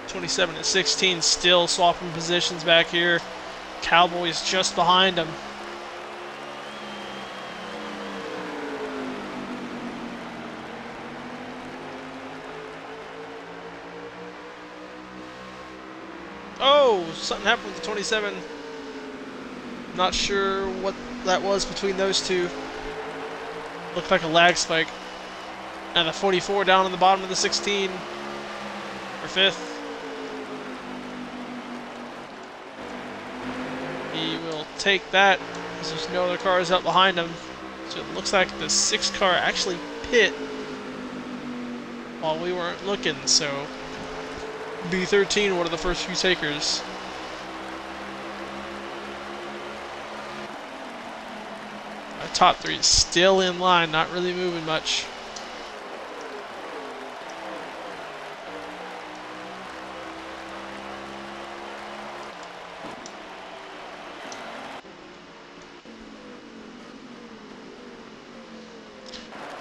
'27 and 16 still swapping positions back here. Cowboys just behind them. Oh, something happened with the 27. Not sure what that was between those two. Looked like a lag spike. And the 44 down on the bottom of the 16 for 5th. He will take that, because there's no other cars up behind him. So it looks like the 6 car actually pit while we weren't looking. So B13, one of the first few takers. Our top 3 is still in line, not really moving much.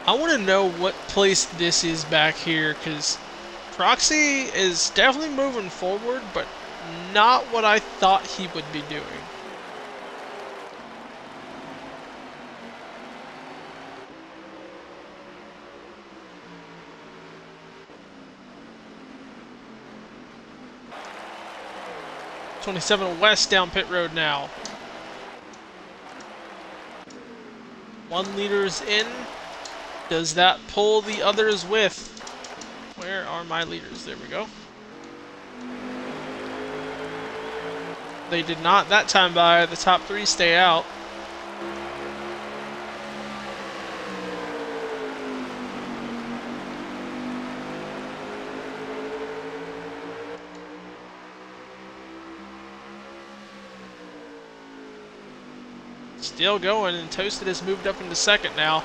I want to know what place this is back here, because Proxy is definitely moving forward, but not what I thought he would be doing. '27 west down pit road now. 1 leader's in. Does that pull the others with? Where are my leaders? There we go. They did not that time by. The top 3 stay out. Still going, and Toasted has moved up into 2nd now.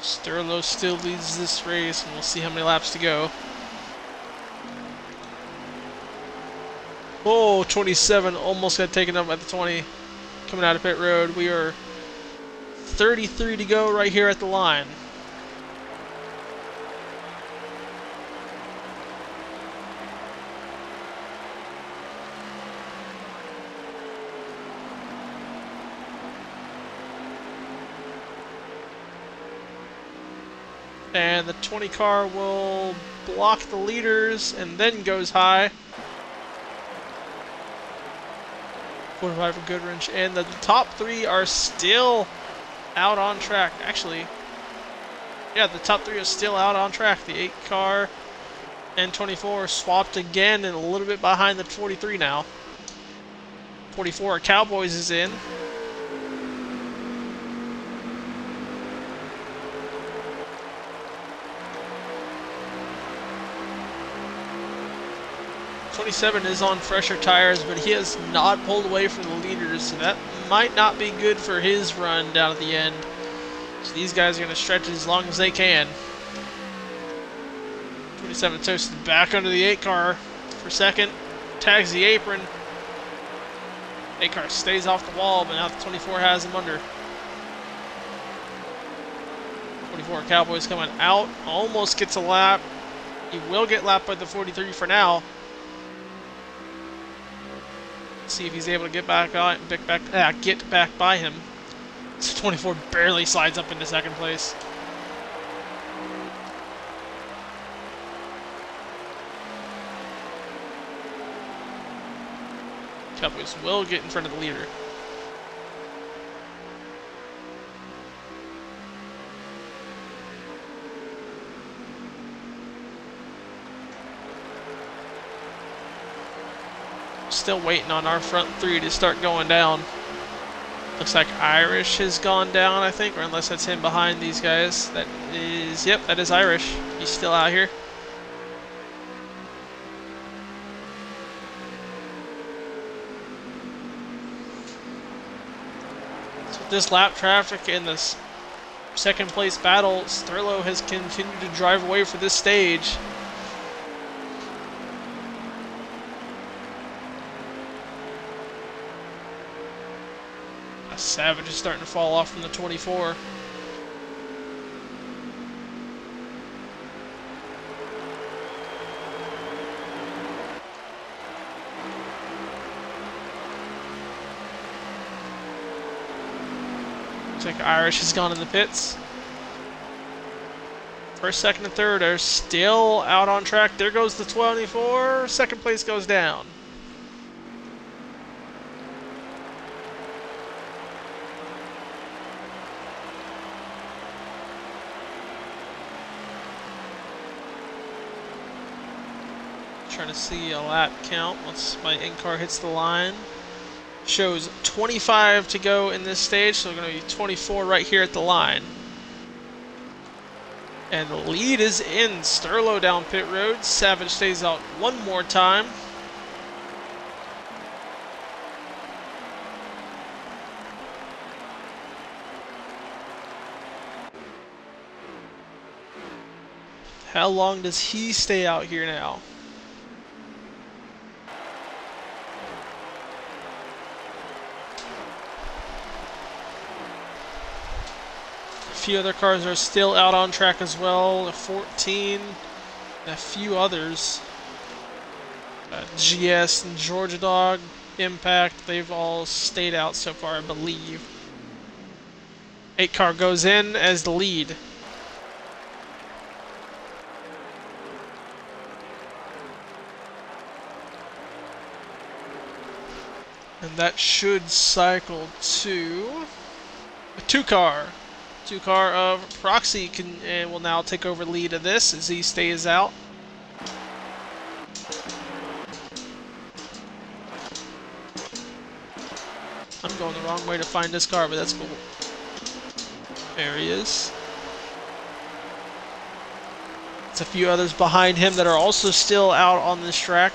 Sterlo still leads this race, and we'll see how many laps to go. Oh, 27 almost got taken up at the 20 coming out of pit road. We are 33 to go right here at the line. And the 20 car will block the leaders and then goes high. 45 for Goodwrench. And the top 3 are still out on track. Actually, yeah, the top 3 are still out on track. The 8 car and 24 swapped again and a little bit behind the 43 now. 44 Cowboys is in. '27 is on fresher tires, but he has not pulled away from the leaders, so that might not be good for his run down at the end. So these guys are going to stretch it as long as they can. 27 Toasted back under the 8 car for 2nd. Tags the apron. 8 car stays off the wall, but now the 24 has him under. 24 Cowboys coming out. Almost gets a lap. He will get lapped by the 43 for now. See if he's able to get back by him. 24 barely slides up into second place. Cowboys will get in front of the leader. Still waiting on our front three to start going down. Looks like Irish has gone down, I think, or unless that's him behind these guys. That is, yep, that is Irish. He's still out here. So with this lap traffic in this second place battle, Sterlo has continued to drive away for this stage. Savage is starting to fall off from the 24. Looks like Irish has gone in the pits. First, second, and third are still out on track. There goes the 24. Second place goes down. Trying to see a lap count once my in-car hits the line. Shows 25 to go in this stage, so we're going to be 24 right here at the line. And the lead is in. Sterlo down pit road. Savage stays out one more time. How long does he stay out here now? A few other cars are still out on track as well. 14 and a few others. GS and Georgia Dog, Impact, they've all stayed out so far, I believe. 8 car goes in as the lead. And that should cycle to a 2 car. 2 car of Proxy will now take over lead of this as he stays out. I'm going the wrong way to find this car, but that's cool. There he is. There's a few others behind him that are also still out on this track.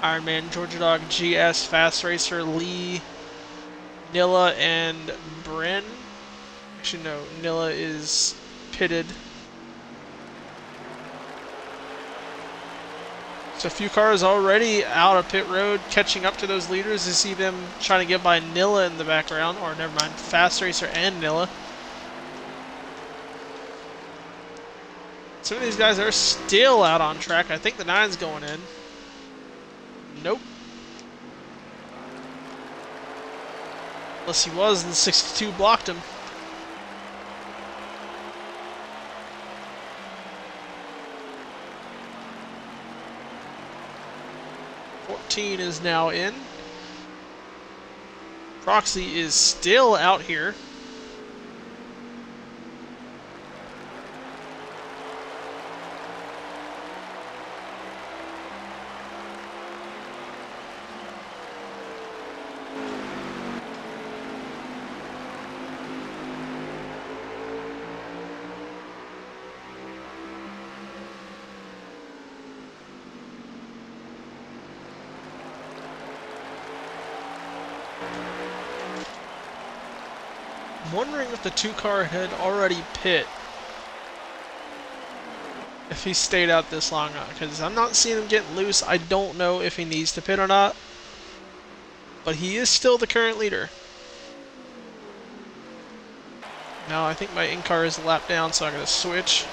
Ironman, Georgia Dog, GS, Fast Racer, Lee, Nilla, and Bryn. Actually, no, Nilla is pitted. So a few cars already out of pit road, catching up to those leaders. You see them trying to get by Nilla in the background, or never mind, Fast Racer and Nilla. Some of these guys are still out on track. I think the 9's going in. Nope. Unless he was, and the 62 blocked him. Is now in. Proxy is still out here. I'm wondering if the 2 car had already pit. If he stayed out this long, because I'm not seeing him getting loose. I don't know if he needs to pit or not. But he is still the current leader. Now I think my in-car is a lap down, so I'm going to switch.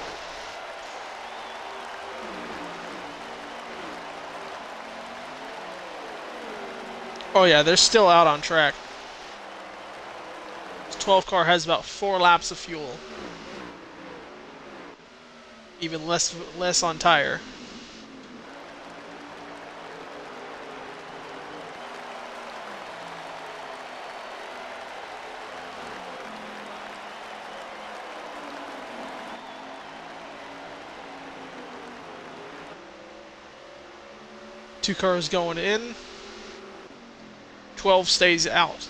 Oh yeah, they're still out on track. This 12 car has about 4 laps of fuel. Even less on tire. Two cars going in. 12 stays out.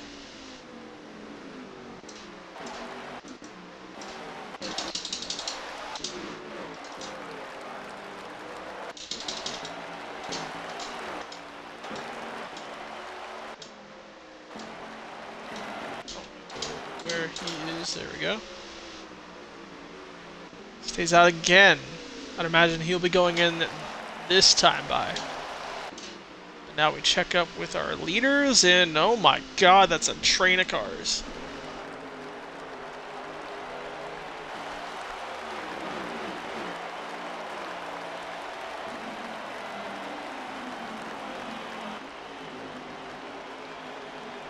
Where he is, there we go. Stays out again. I'd imagine he'll be going in this time by. But now we check up with our leaders, and oh my god, that's a train of cars.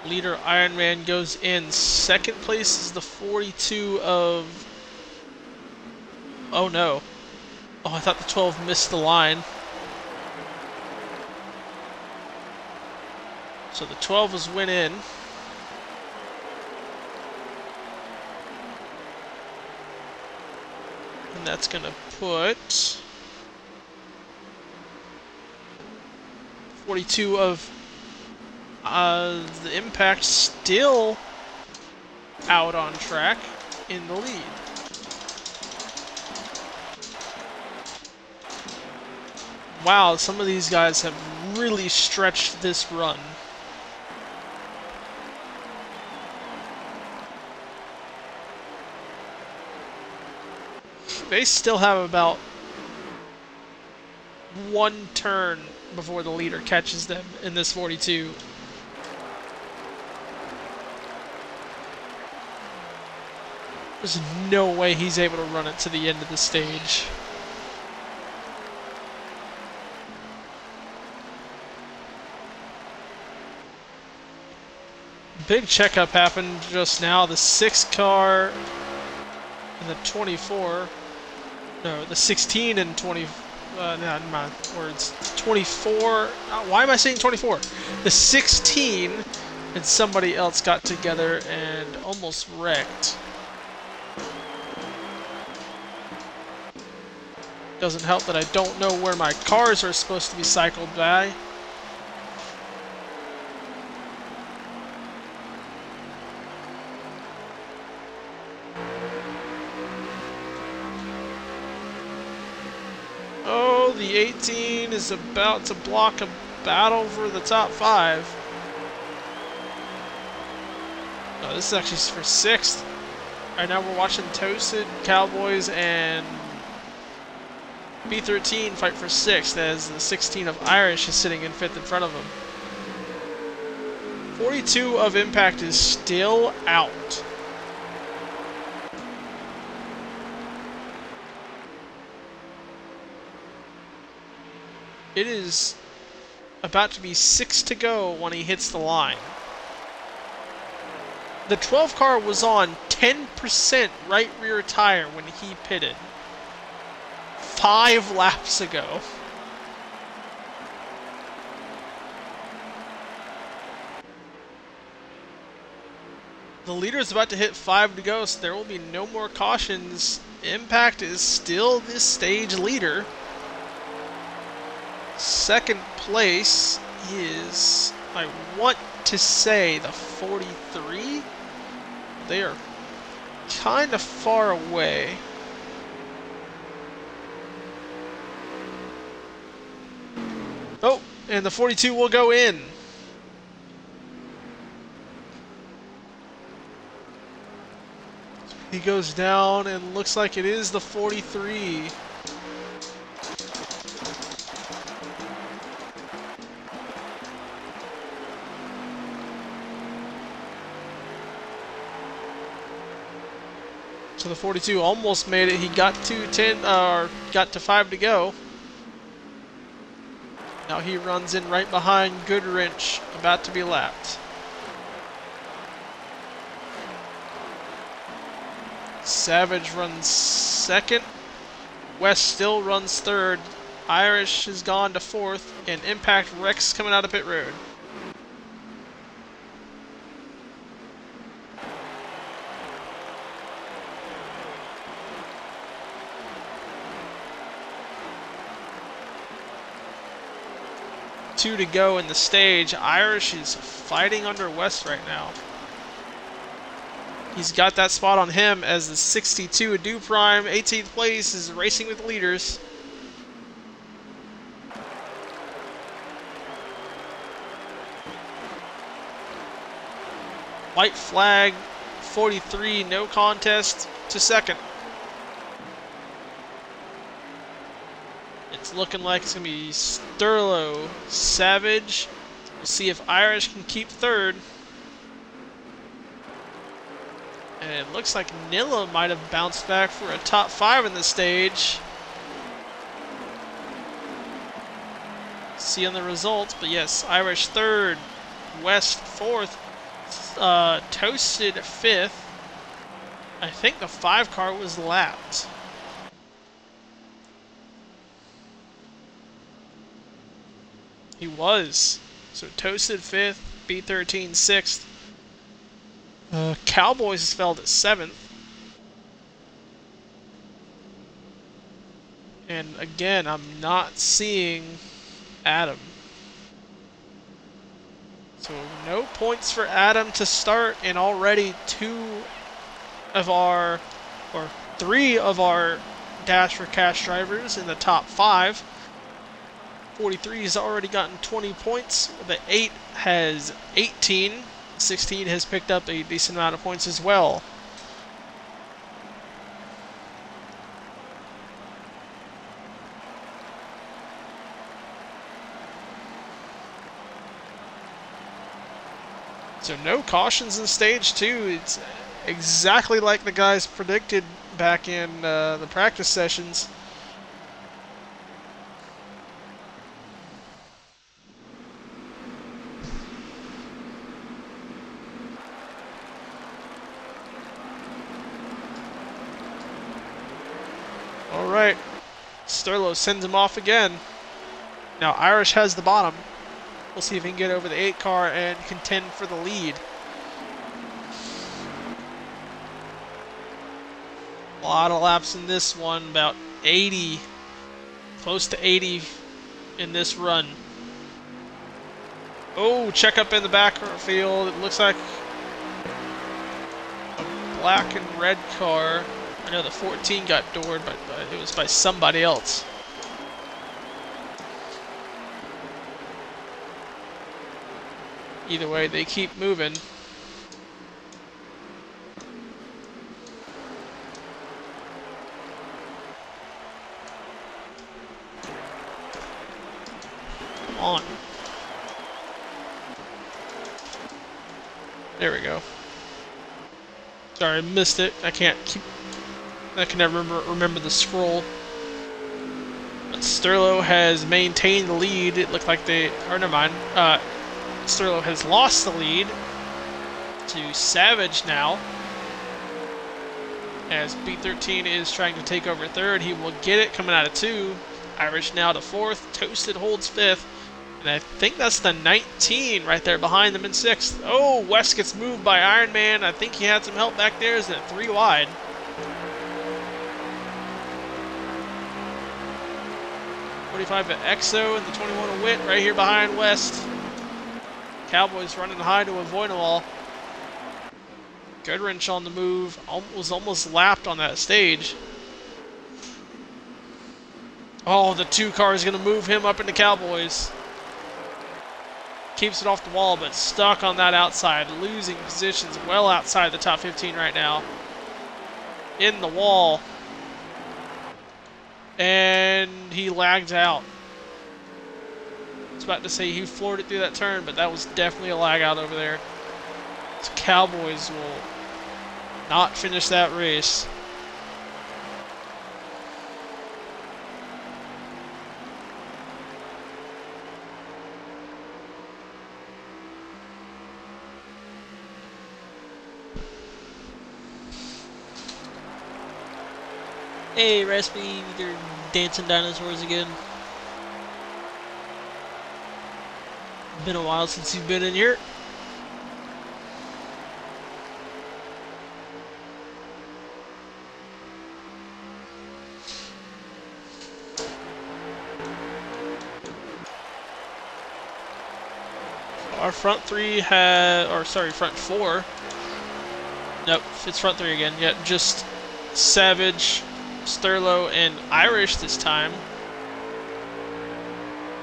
Leader Ironman goes in. Second place is the 42 of... Oh no. Oh, I thought the 12 missed the line. So the 12 went in. And that's going to put 42 of the Impact still out on track in the lead. Wow, some of these guys have really stretched this run. They still have about one turn before the leader catches them in this 42. There's no way he's able to run it to the end of the stage. Big checkup happened just now. The 6 car and the 24. No, the 16 and 20. No, my words. 24. Why am I saying 24? The 16 and somebody else got together and almost wrecked. Doesn't help that I don't know where my cars are supposed to be cycled by. Oh, the 18 is about to block a battle for the top 5. No, this is actually for 6th. Right now we're watching Toasted, Cowboys, and B13 fight for 6th as the 16 of Irish is sitting in 5th in front of him. 42 of Impact is still out. It is about to be 6 to go when he hits the line. The 12 car was on 10% right rear tire when he pitted 5 laps ago. The leader is about to hit 5 to go, so there will be no more cautions. Impact is still this stage leader. Second place is, I want to say, the 43. They are kind of far away. Oh, and the 42 will go in. He goes down and looks like it is the 43. So the 42 almost made it. He got to 10, or got to 5 to go. Now he runs in right behind Goodwrench, about to be lapped. Savage runs second. West still runs third. Irish has gone to fourth. And Impact Rex coming out of pit road. Two to go in the stage. Irish is fighting under West right now. He's got that spot on him as the 62 Ado Prime, 18th place, is racing with leaders. White flag, 43, no contest to second. It's looking like it's going to be Sterlo, Savage. We'll see if Irish can keep third. And it looks like Nilla might have bounced back for a top 5 in the stage. See on the results, but yes, Irish third, West fourth, Toasted fifth. I think the 5 car was lapped. He was. So Toasted fifth, B13 sixth. Cowboys fell to 7th. And again, I'm not seeing Adam. So no points for Adam to start, and already 3 of our Dash for Cash drivers in the top 5. 43 has already gotten 20 points. The 8 has 18. 16 has picked up a decent amount of points as well. So no cautions in stage 2. It's exactly like the guys predicted back in the practice sessions. Alright, Sterlo sends him off again. Now Irish has the bottom. We'll see if he can get over the 8 car and contend for the lead. A lot of laps in this one, about 80, close to 80 in this run. Oh, check up in the backfield. It looks like a black and red car. I know the 14 got doored, but it was by somebody else. Either way, they keep moving. Come on. There we go. Sorry, I missed it. I can never remember the scroll. But Sterlo has maintained the lead. It looked like never mind. Sterlo has lost the lead to Savage now. As B13 is trying to take over third, he will get it coming out of 2. Irish now to 4th. Toasted holds 5th. And I think that's the 19 right there behind them in 6th. Oh, West gets moved by Iron Man. I think he had some help back there. Is it 3 wide? .45 at Exo and the 21 of Wit right here behind West. Cowboys running high to avoid them all. Goodwrench on the move. Was almost lapped on that stage. Oh, the 2 car is going to move him up into Cowboys. Keeps it off the wall, but stuck on that outside. Losing positions well outside the top 15 right now. In the wall. And he lagged out. I was about to say he floored it through that turn, but that was definitely a lag out over there. So Cowboys will not finish that race. Hey, Raspy, they're dancing dinosaurs again. Been a while since you've been in here. Our front three had, or sorry, front four. Nope, it's front three again. Yeah, just Savage, Sterlo, and Irish this time.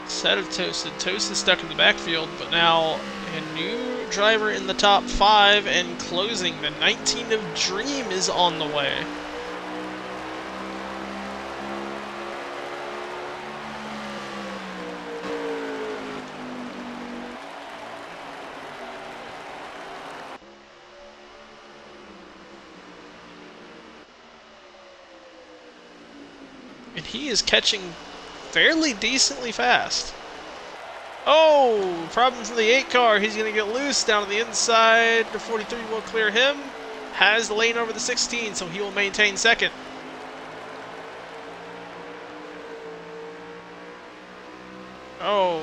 Instead of Toasted. Toasted stuck in the backfield, but now a new driver in the top 5 and closing. The 19 of Dream is on the way. And he is catching fairly decently fast. Oh, problem from the 8 car. He's going to get loose down to the inside. The 43 will clear him. Has the lane over the 16, so he will maintain second. Oh,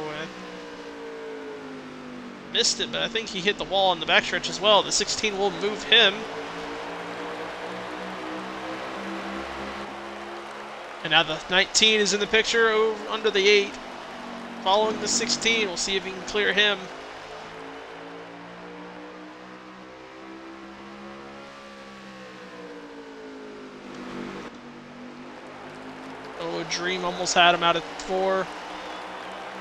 missed it, but I think he hit the wall on the backstretch as well. The 16 will move him. And now the 19 is in the picture over under the 8. Following the 16, we'll see if he can clear him. Oh, Dream almost had him out of 4.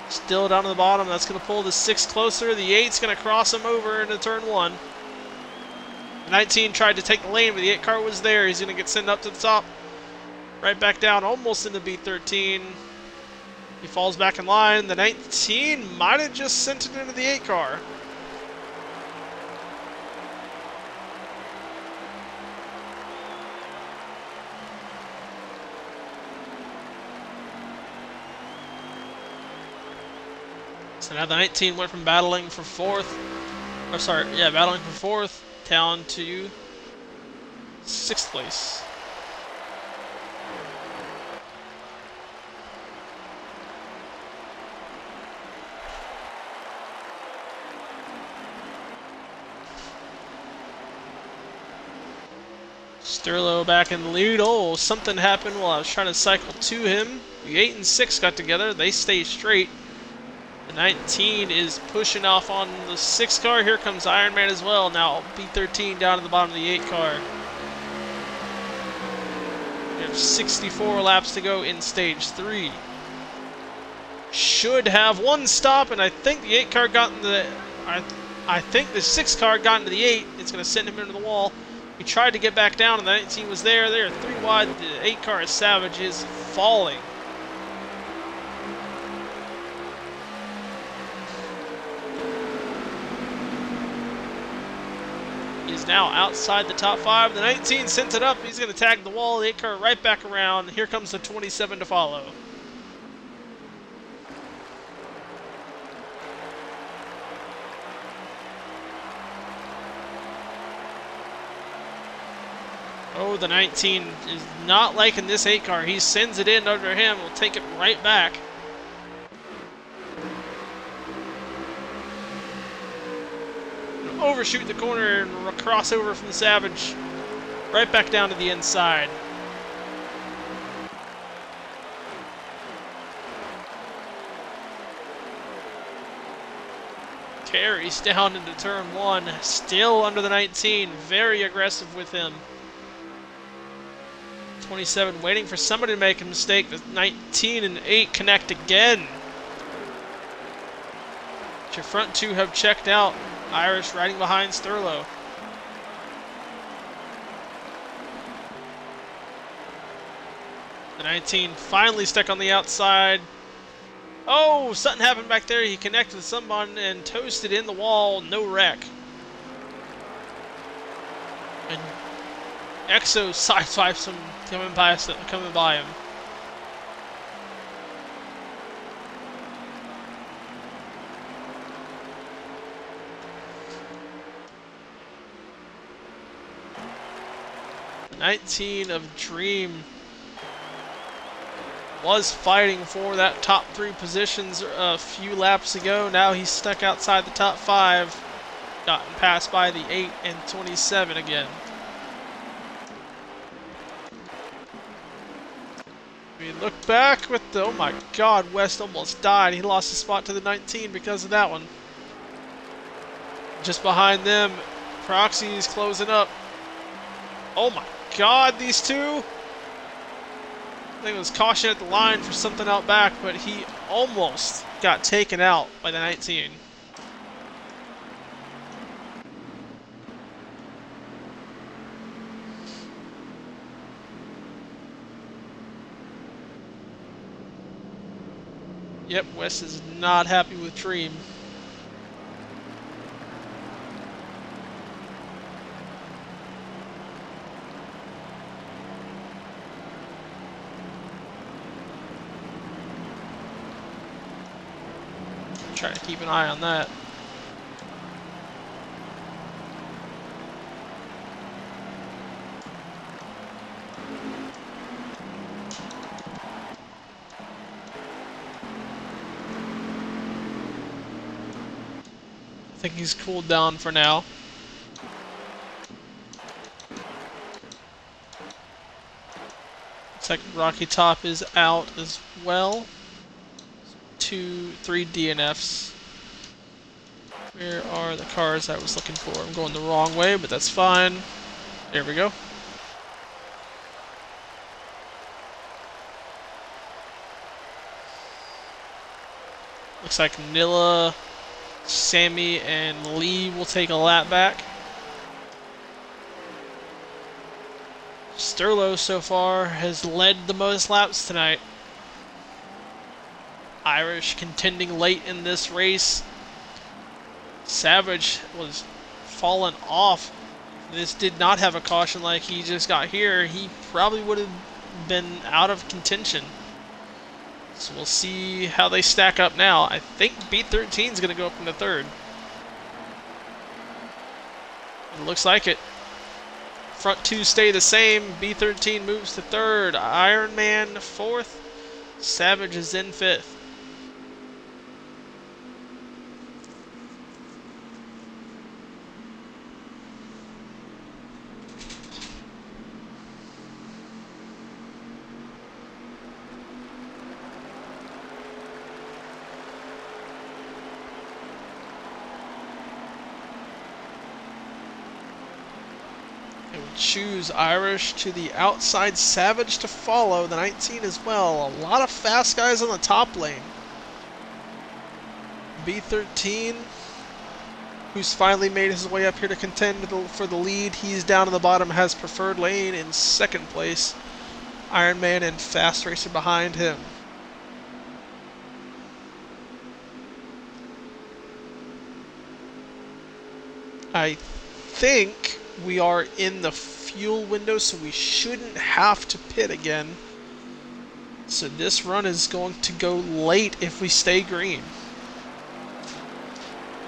Still down to the bottom. That's going to pull the 6 closer. The 8's going to cross him over into turn 1. The 19 tried to take the lane, but the 8 car was there. He's going to get sent up to the top. Right back down, almost into B13. He falls back in line. The 19 might have just sent it into the 8 car. So now the 19 went from battling for 4th, or sorry, yeah, battling for 4th down to 6th place. Sterlo back in the lead. Oh, something happened while I was trying to cycle to him. The 8 and 6 got together. They stay straight. The 19 is pushing off on the 6 car. Here comes Iron Man as well. Now B13 down to the bottom of the 8 car. We have 64 laps to go in stage 3. Should have one stop, and I think the 8 car got in the... I think the 6 car got into the 8. It's going to send him into the wall. He tried to get back down, and the 19 was there. They are 3 wide. The 8 car is Savage is falling. He's now outside the top 5. The 19 sent it up. He's going to tag the wall. The 8 car right back around. Here comes the 27 to follow. Oh, the 19 is not liking this 8 car. He sends it in under him. Will take it right back. Overshoot the corner and cross over from Savage. Right back down to the inside. Carries down into turn 1. Still under the 19. Very aggressive with him. 27 waiting for somebody to make a mistake. The 19 and 8 connect again. But your front 2 have checked out. Irish riding behind Sterlo. The 19 finally stuck on the outside. Oh, something happened back there. He connected with someone and toasted in the wall. No wreck. And Exo sideswipes him coming by him. The 19 of Dream Was fighting for that top 3 positions a few laps ago. Now he's stuck outside the top 5. Gotten passed by the 8 and 27 again. We look back with the, oh my god, West almost died. He lost his spot to the 19 because of that one. Just behind them, Proxy's closing up. Oh my god, these two! I think it was caution at the line for something out back, but he almost got taken out by the 19. Yep, Wes is not happy with Dream. Try to keep an eye on that. I think he's cooled down for now. Looks like Rocky Top is out as well. 2, 3 DNFs. Where are the cars I was looking for? I'm going the wrong way, but that's fine. There we go. Looks like Nilla, Sammy, and Lee will take a lap back. Sterlo so far has led the most laps tonight. Irish contending late in this race. Savage was fallen off. This did not have a caution like he just got here. He probably would have been out of contention. So we'll see how they stack up now. I think B13 is going to go up into 3rd. It looks like it. Front 2 stay the same. B13 moves to 3rd. Iron Man 4th. Savage is in 5th. Choose Irish to the outside, Savage to follow, the 19 as well. A lot of fast guys on the top lane. B13, who's finally made his way up here to contend for the lead. He's down in the bottom, has preferred lane in 2nd place. Iron Man and Fast Racer behind him. I think we are in the fuel window, so we shouldn't have to pit again. So this run is going to go late if we stay green.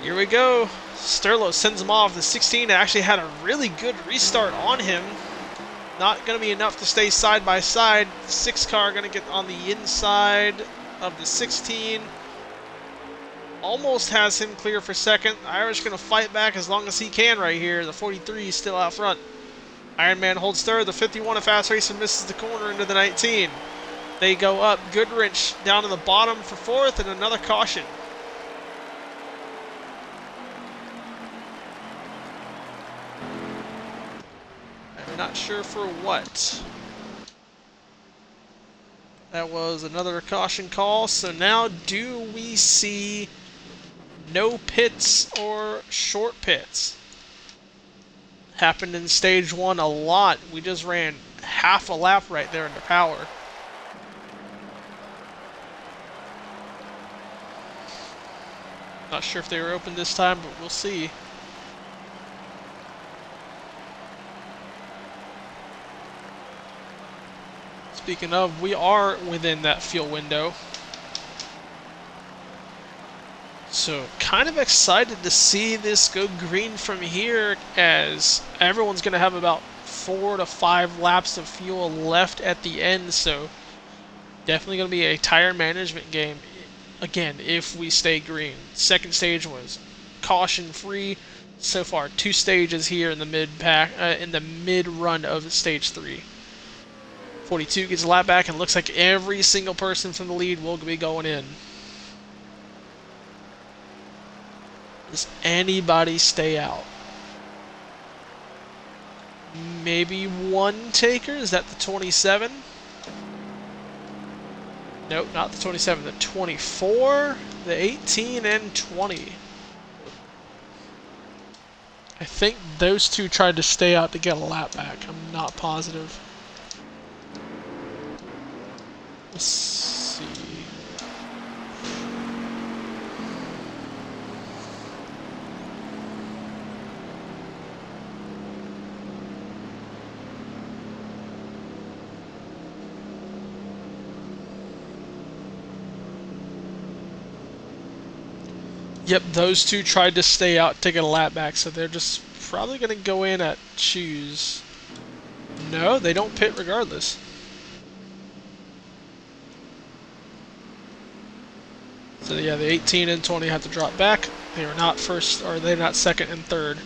Here we go. Sterlo sends him off. The 16 actually had a really good restart on him. Not going to be enough to stay side by side. 6 car going to get on the inside of the 16. Almost has him clear for 2nd. Irish going to fight back as long as he can right here. The 43 is still out front. Iron Man holds 3rd. The 51 of Fast Racer misses the corner into the 19. They go up. Goodrich down to the bottom for 4th, and another caution. I'm not sure for what. That was another caution call. So now do we see no pits or short pits? Happened in stage 1 a lot. We just ran half a lap right there into power. Not sure if they were open this time, but we'll see. Speaking of, we are within that fuel window. So, kind of excited to see this go green from here, as everyone's going to have about 4 to 5 laps of fuel left at the end. So, Definitely going to be a tire management game. Again, if we stay green. Second stage was caution free. So far, 2 stages here in the mid run of stage 3. 42 gets a lap back, and looks like every single person from the lead will be going in. Does anybody stay out? Maybe one taker? Is that the 27? Nope, not the 27. The 24, the 18, and 20. I think those two tried to stay out to get a lap back. I'm not positive. Let's see. Yep, those two tried to stay out to get a lap back, so they're just probably going to go in at choose. No, they don't pit regardless. So yeah, the 18 and 20 have to drop back. They are not first, or they're not second and third.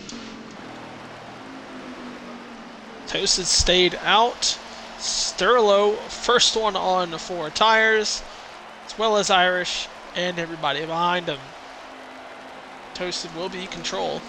Toasted stayed out. Sterlo, first one on the 4 tires, as well as Irish and everybody behind him. Toasted will be control.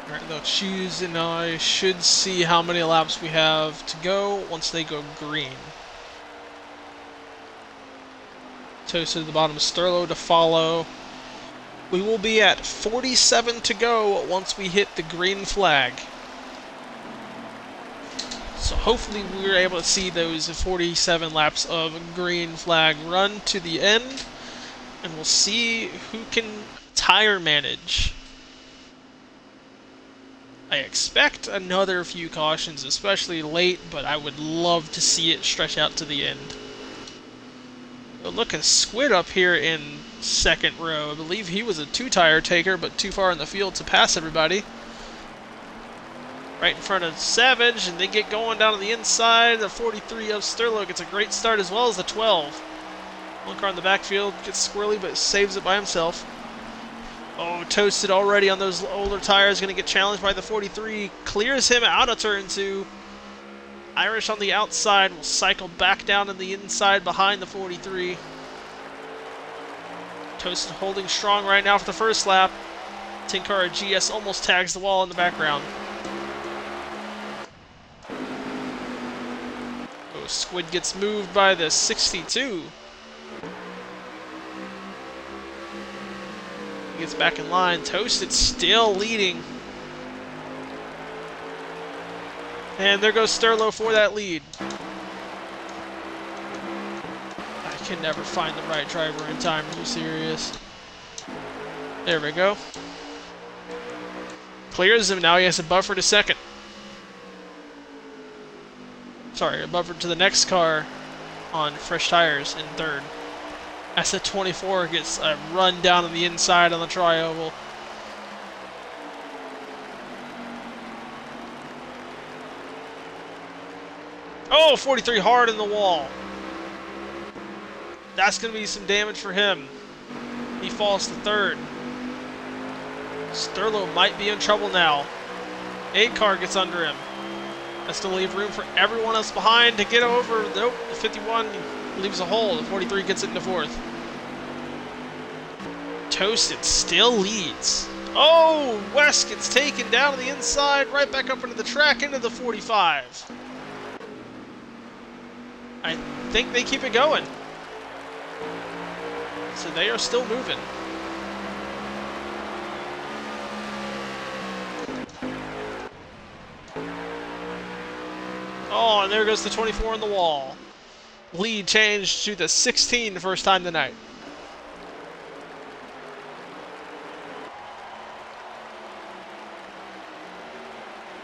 Alright, they'll choose, and I should see how many laps we have to go once they go green. Toasted at the bottom, Sterlo to follow. We will be at 47 to go once we hit the green flag. So hopefully we're able to see those 47 laps of green flag run to the end, and we'll see who can tire manage. I expect another few cautions, especially late, but I would love to see it stretch out to the end. But look at Squid up here in second row. I believe he was a 2-tire taker, but too far in the field to pass everybody. Right in front of Savage, and they get going down to the inside. The 43 of Sterlo gets a great start, as well as the 12. One car in the backfield gets squirrely, but saves it by himself. Oh, Toasted already on those older tires, going to get challenged by the 43. Clears him out of turn 2. Irish on the outside will cycle back down in the inside behind the 43. Toasted holding strong right now for the first lap. Tinkara GS almost tags the wall in the background. Oh, Squid gets moved by the 62. He gets back in line. Toasted still leading. And there goes Sterlo for that lead. I can never find the right driver in time. Are you serious? There we go. Clears him. Now he has a buffer to second. Sorry, a buffer to the next car on fresh tires in third. As the 24 gets a run down on the inside on the tri-oval. Oh, 43 hard in the wall. That's going to be some damage for him. He falls to third. Sterlo might be in trouble now. 8 car gets under him. That's to leave room for everyone else behind to get over. Nope, the 51 leaves a hole. The 43 gets it into fourth. Toasted still leads. Oh, West gets taken down to the inside, right back up into the track, into the 45. I think they keep it going. So they are still moving. Oh, and there goes the 24 on the wall. Lead changed to the 16 the first time tonight.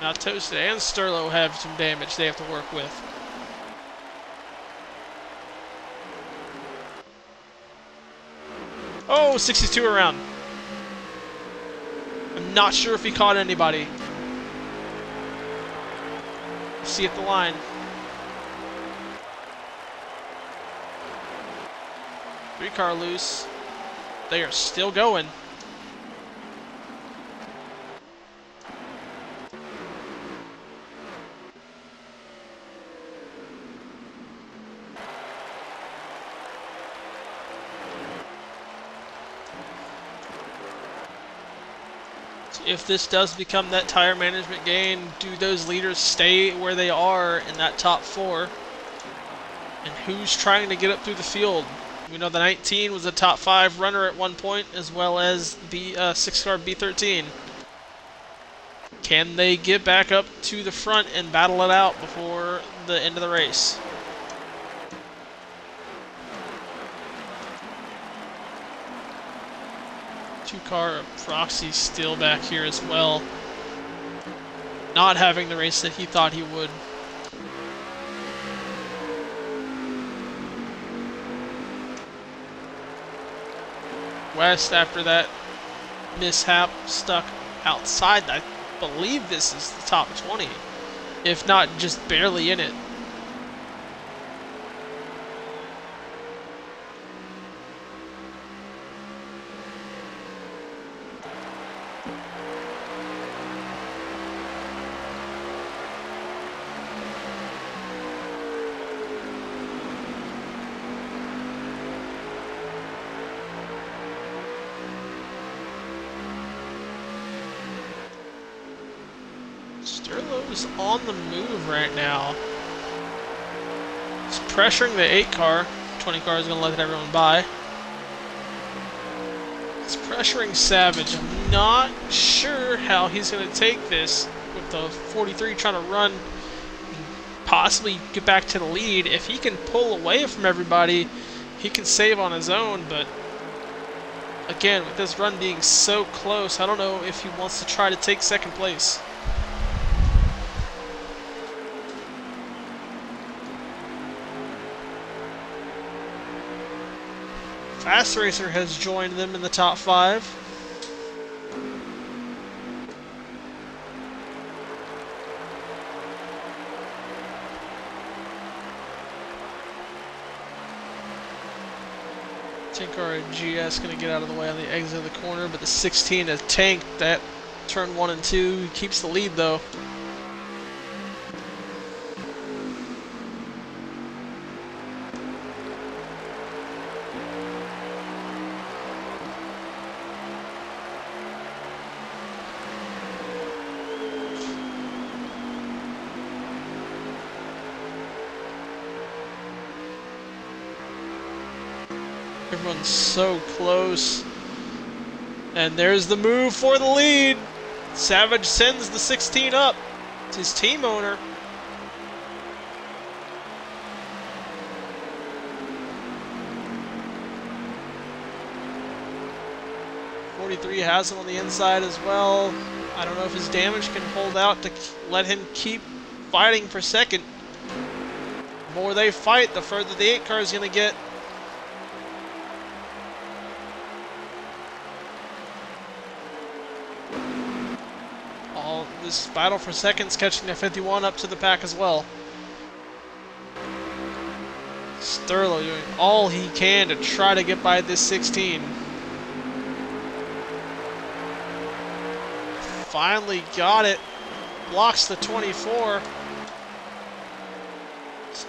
Now Toasted and Sterlo have some damage they have to work with. Oh, 62 around. I'm not sure if he caught anybody. See at the line. Three car loose. They are still going. If this does become that tire management gain, do those leaders stay where they are in that top four? And who's trying to get up through the field? We know the 19 was a top 5 runner at one point, as well as the 6-car B13. Can they get back up to the front and battle it out before the end of the race? Two-car Proxy still back here as well. Not having the race that he thought he would. West, after that mishap, stuck outside. I believe this is the top 20, if not just barely in it. Sterlo's on the move right now. He's pressuring the 8 car. 20 car is going to let everyone by. He's pressuring Savage. I'm not sure how he's going to take this with the 43 trying to run and possibly get back to the lead. If he can pull away from everybody, he can save on his own, but again, with this run being so close, I don't know if he wants to try to take second place. Fast Racer has joined them in the top 5. Tinkar and GS going to get out of the way on the exit of the corner, but the 16 has tanked that turn 1 and 2. He keeps the lead though. Everyone's so close. And there's the move for the lead. Savage sends the 16 up. It's his team owner. '43 has him on the inside as well. I don't know if his damage can hold out to let him keep fighting for second. The more they fight, the further the 8 car is going to get. This battle for seconds, catching the 51 up to the pack as well. Sterlo doing all he can to try to get by this 16. Finally got it. Blocks the 24.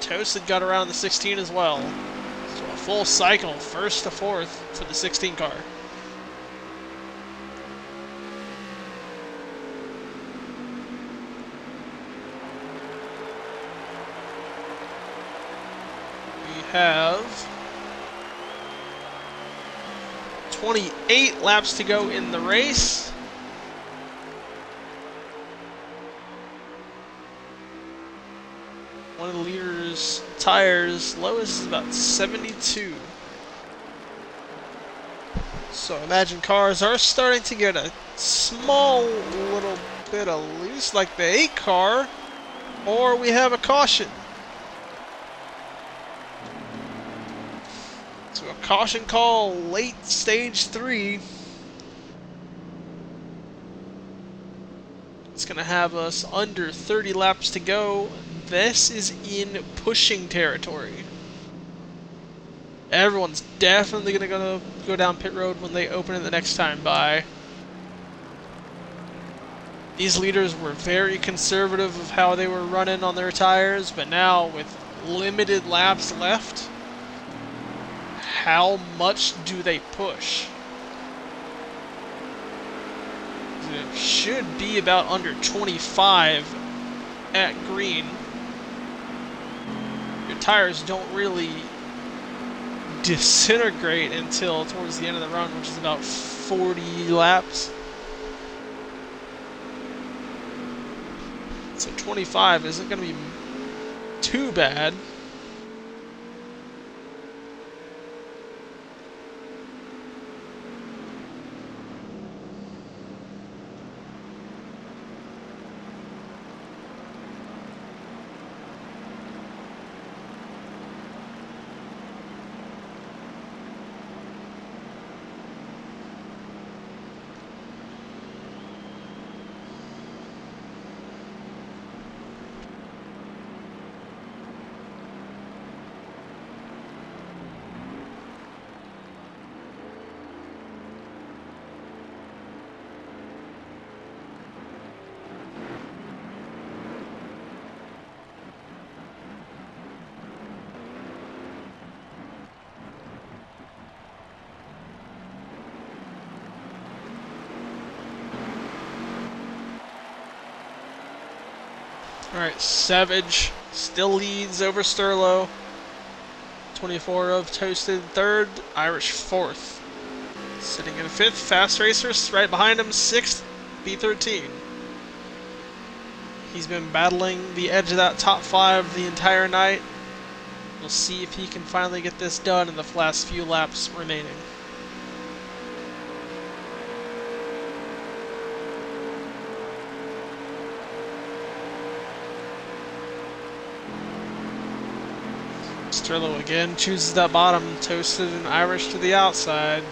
Toasted got around the 16 as well. So a full cycle, first to fourth for the 16 car. Have 28 laps to go in the race. of the leaders' tires. Lowest is about 72. So imagine cars are starting to get a small little bit of loose, like the 8 car, or we have a caution. So a caution call late stage 3. It's going to have us under 30 laps to go. This is in pushing territory. Everyone's definitely going to go down pit road when they open it the next time by. These leaders were very conservative of how they were running on their tires, but now with limited laps left, how much do they push? It should be about under 25 at green. Your tires don't really disintegrate until towards the end of the run, which is about 40 laps. So 25 isn't going to be too bad. Alright, Savage still leads over Sterlo. 24 of Toasted third, Irish fourth. Sitting in fifth, Fast Racers right behind him, sixth, B13. He's been battling the edge of that top 5 the entire night. We'll see if he can finally get this done in the last few laps remaining. Sterlo again chooses that bottom, Toasted and Irish to the outside.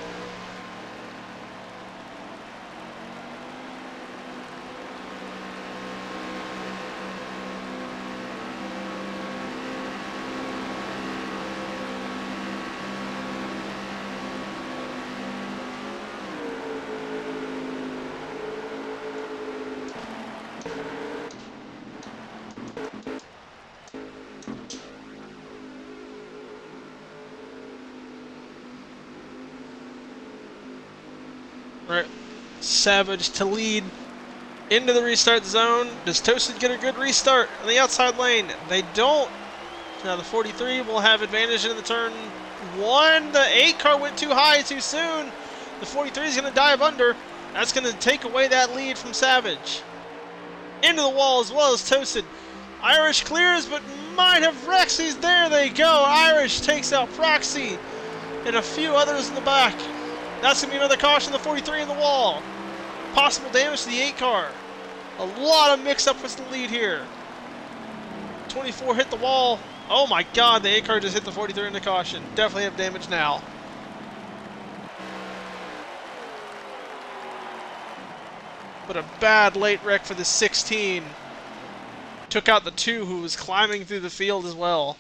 Right, Savage to lead into the restart zone. Does Toasted get a good restart on the outside lane? They don't. Now the 43 will have advantage in the turn 1. The 8 car went too high too soon. The 43 is going to dive under. That's going to take away that lead from Savage. Into the wall as well as Toasted. Irish clears, but might have Rexy's. There they go. Irish takes out Proxy and a few others in the back. That's going to be another caution, the 43 in the wall. Possible damage to the 8 car. A lot of mix-up with the lead here. 24 hit the wall. Oh my god, the 8 car just hit the 43 in the caution. Definitely have damage now. But a bad late wreck for the 16. Took out the 2 who was climbing through the field as well.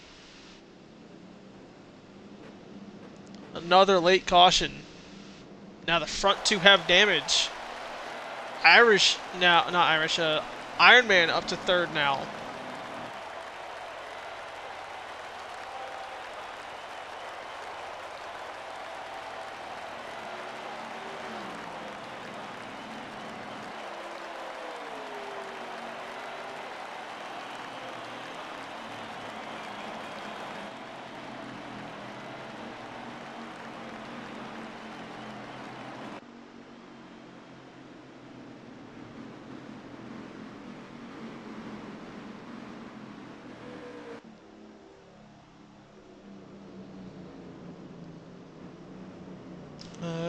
Another late caution. Now the front 2 have damage. Irish now, not Irish, Iron Man up to third now.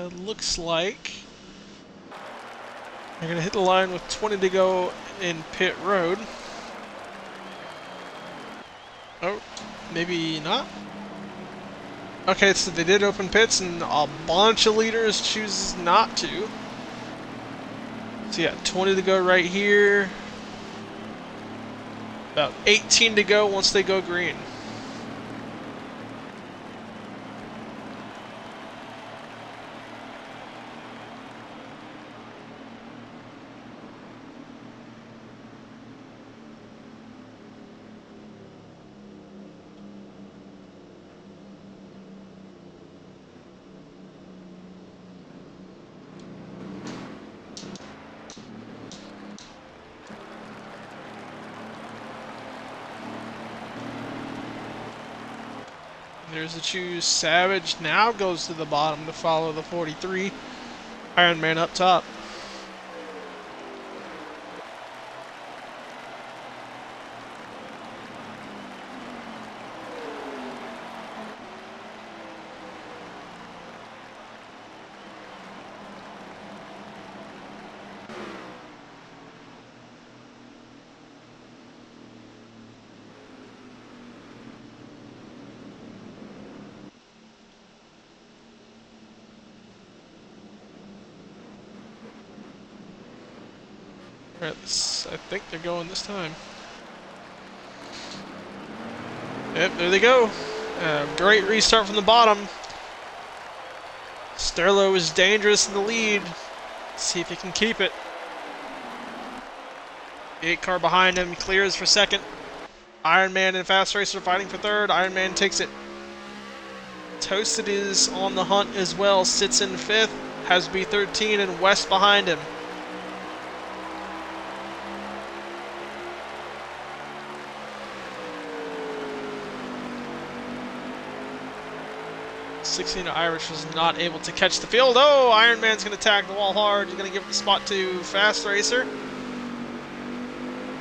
Looks like they're going to hit the line with 20 to go in pit road. Oh, maybe not. Okay, so they did open pits, and a bunch of leaders chooses not to. So yeah, 20 to go right here. About 18 to go once they go green. There's the choose. Savage now goes to the bottom to follow the 43. Iron Man up top. Alright, I think they're going this time. Yep, there they go. Great restart from the bottom. Sterlo is dangerous in the lead. See if he can keep it. 8 car behind him clears for second. Iron Man and Fast Racer fighting for third. Iron Man takes it. Toasted is on the hunt as well. Sits in fifth. Has B13 and West behind him. '16 Irish was not able to catch the field. Oh, Iron Man's going to tag the wall hard. He's going to give the spot to Fast Racer.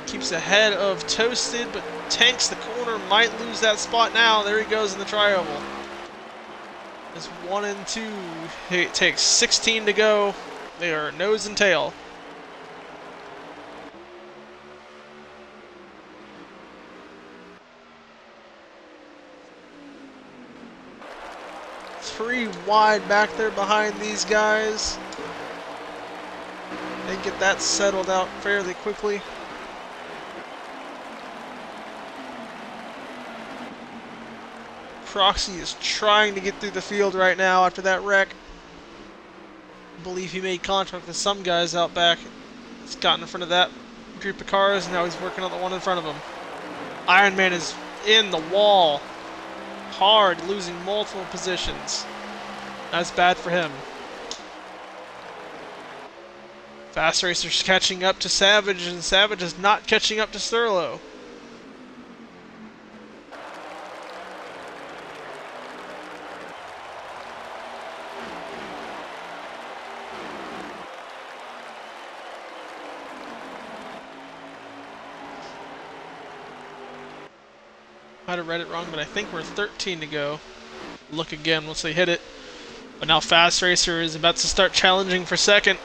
Keeps ahead of Toasted, but tanks the corner. Might lose that spot now. There he goes in the tri-oval. It's 1 and 2. It takes 16 to go. They are nose and tail. Three wide back there behind these guys. They get that settled out fairly quickly. Proxy is trying to get through the field right now after that wreck. I believe he made contact with some guys out back. He's gotten in front of that group of cars, and now he's working on the one in front of him. Iron Man is in the wall. Hard, losing multiple positions. That's bad for him. Fast Racer's catching up to Savage, and Savage is not catching up to Sterlo. Might have read it wrong, but I think we're 13 to go. Look again once they hit it. But now Fast Racer is about to start challenging for second.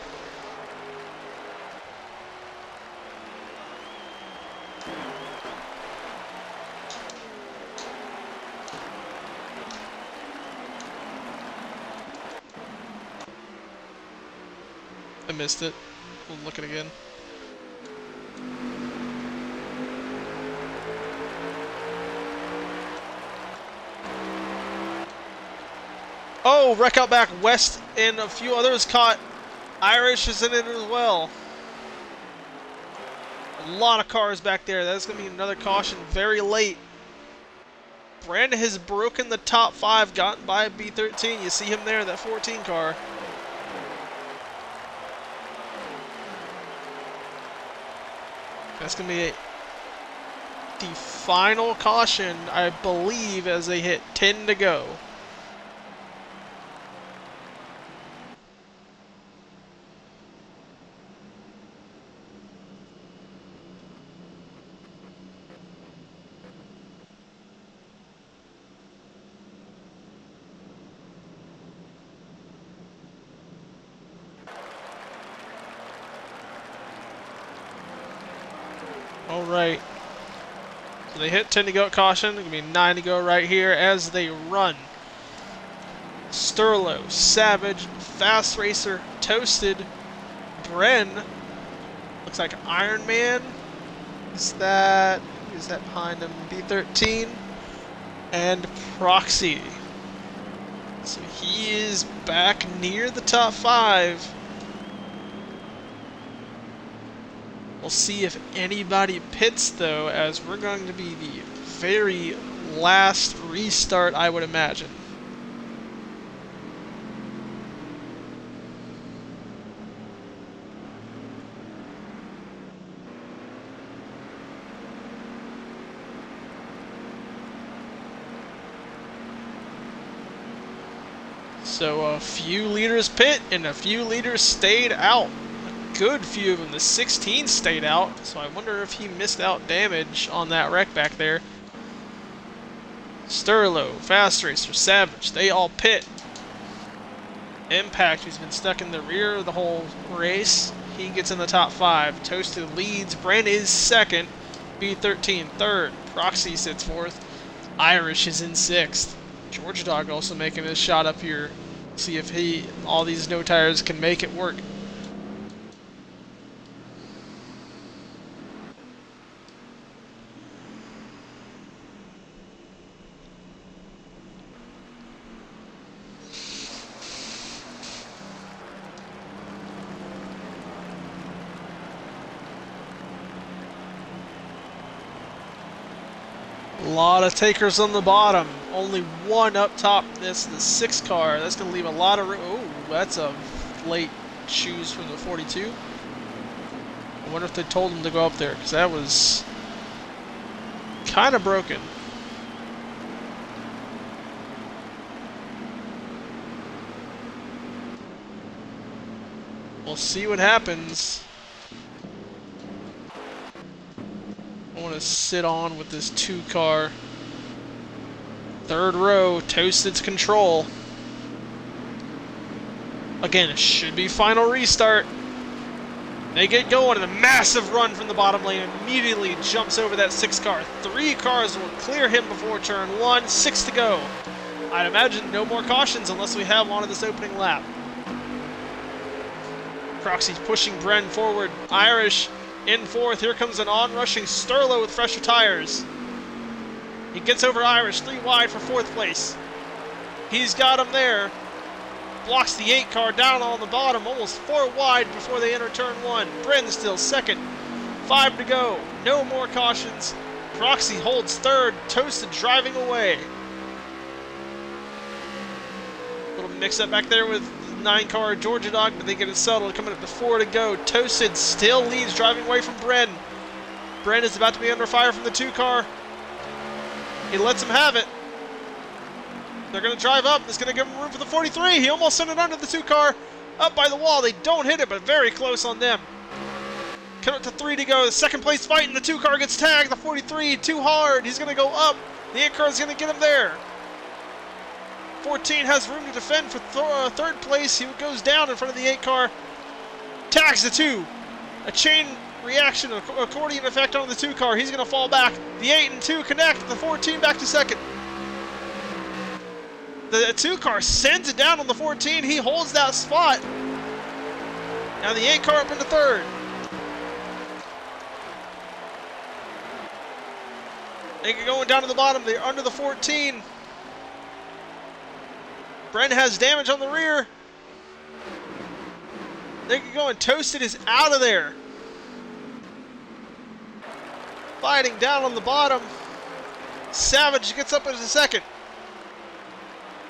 I missed it. We'll look at it again. Oh, wreck out back. West and a few others caught. Irish is in it as well. A lot of cars back there. That's going to be another caution very late. Brandon has broken the top 5, gotten by B13. You see him there, that 14 car. That's going to be the final caution, I believe, as they hit 10 to go. All right. So they hit 10 to go at caution. It's going to be 9 to go right here as they run. Sterlo, Savage, Fast Racer, Toasted, Bren. Looks like Iron Man. Who's that behind him? B13. And Proxy. So he is back near the top 5. We'll see if anybody pits, though, as we're going to be the very last restart, I would imagine. So a few leaders pit and a few leaders stayed out. A good few of them. The 16 stayed out, so I wonder if he missed out damage on that wreck back there. Sterlo, Fast Racer, Savage, they all pit. Impact, who's been stuck in the rear the whole race, he gets in the top 5. Toasted leads. Bren is second. B13 third. Proxy sits fourth. Irish is in 6th. Georgia Dog also making his shot up here. See if all these no tires can make it work. A lot of takers on the bottom. Only one up top. This is the 6 car. That's going to leave a lot of room. Oh, that's a late choose from the 42. I wonder if they told him to go up there, because that was kind of broken. We'll see what happens. I want to sit on with this 2 car. 3rd row, Toasted's control. Again, it should be final restart. They get going, and a massive run from the bottom lane immediately jumps over that 6 car. 3 cars will clear him before turn 1, 6 to go. I'd imagine no more cautions unless we have one of this opening lap. Proxy's pushing Bren forward. Irish in 4th. Here comes an on-rushing Sterlo with fresher tires. He gets over Irish, 3 wide for 4th place. He's got him there. Blocks the 8 car down on the bottom, almost 4 wide before they enter turn 1. Bren still 2nd. 5 to go. No more cautions. Proxy holds 3rd. Toasted driving away. Little mix-up back there with 9 car Georgia Dog, but they get it settled. Coming up to 4 to go. Toasted still leads, driving away from Bren. Bren is about to be under fire from the 2 car. He lets him have it. They're going to drive up. It's going to give him room for the 43. He almost sent it under the 2 car. Up by the wall. They don't hit it, but very close on them. Coming up to 3 to go. The 2nd place fight, and the 2 car gets tagged. The 43 too hard. He's going to go up. The 8 car is going to get him there. 14 has room to defend for 3rd place. He goes down in front of the 8 car. Tags the 2. A chain reaction, accordion effect on the 2 car. He's going to fall back. The 8 and 2 connect. The 14 back to 2nd. The 2 car sends it down on the 14. He holds that spot. Now the 8 car up into 3rd. They get going down to the bottom. They're under the 14. Bren has damage on the rear. They get going. Toasted is out of there. Fighting down on the bottom. Savage gets up as a 2nd.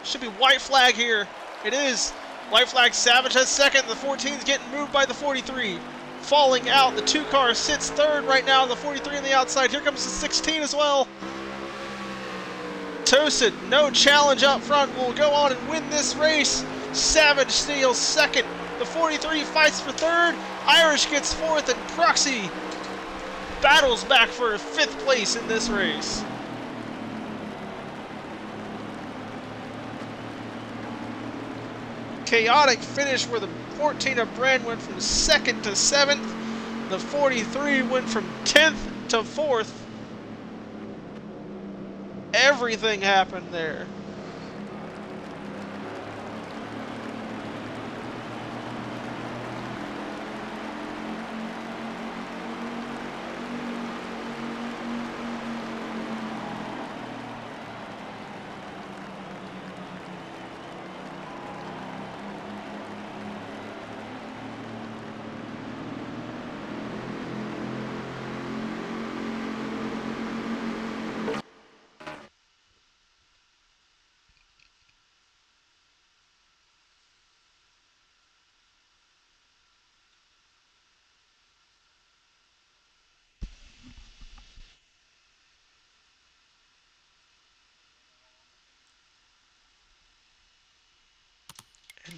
Should be white flag here. It is. White flag. Savage has 2nd. The 14's getting moved by the 43. Falling out. The 2 car sits 3rd right now. The 43 on the outside. Here comes the 16 as well. Toasted, no challenge up front, will go on and win this race. Savage steals 2nd. The 43 fights for 3rd. Irish gets 4th, and Proxy battles back for 5th place in this race. Chaotic finish where the 14 of Bren went from 2nd to 7th. The 43 went from 10th to fourth. Everything happened there.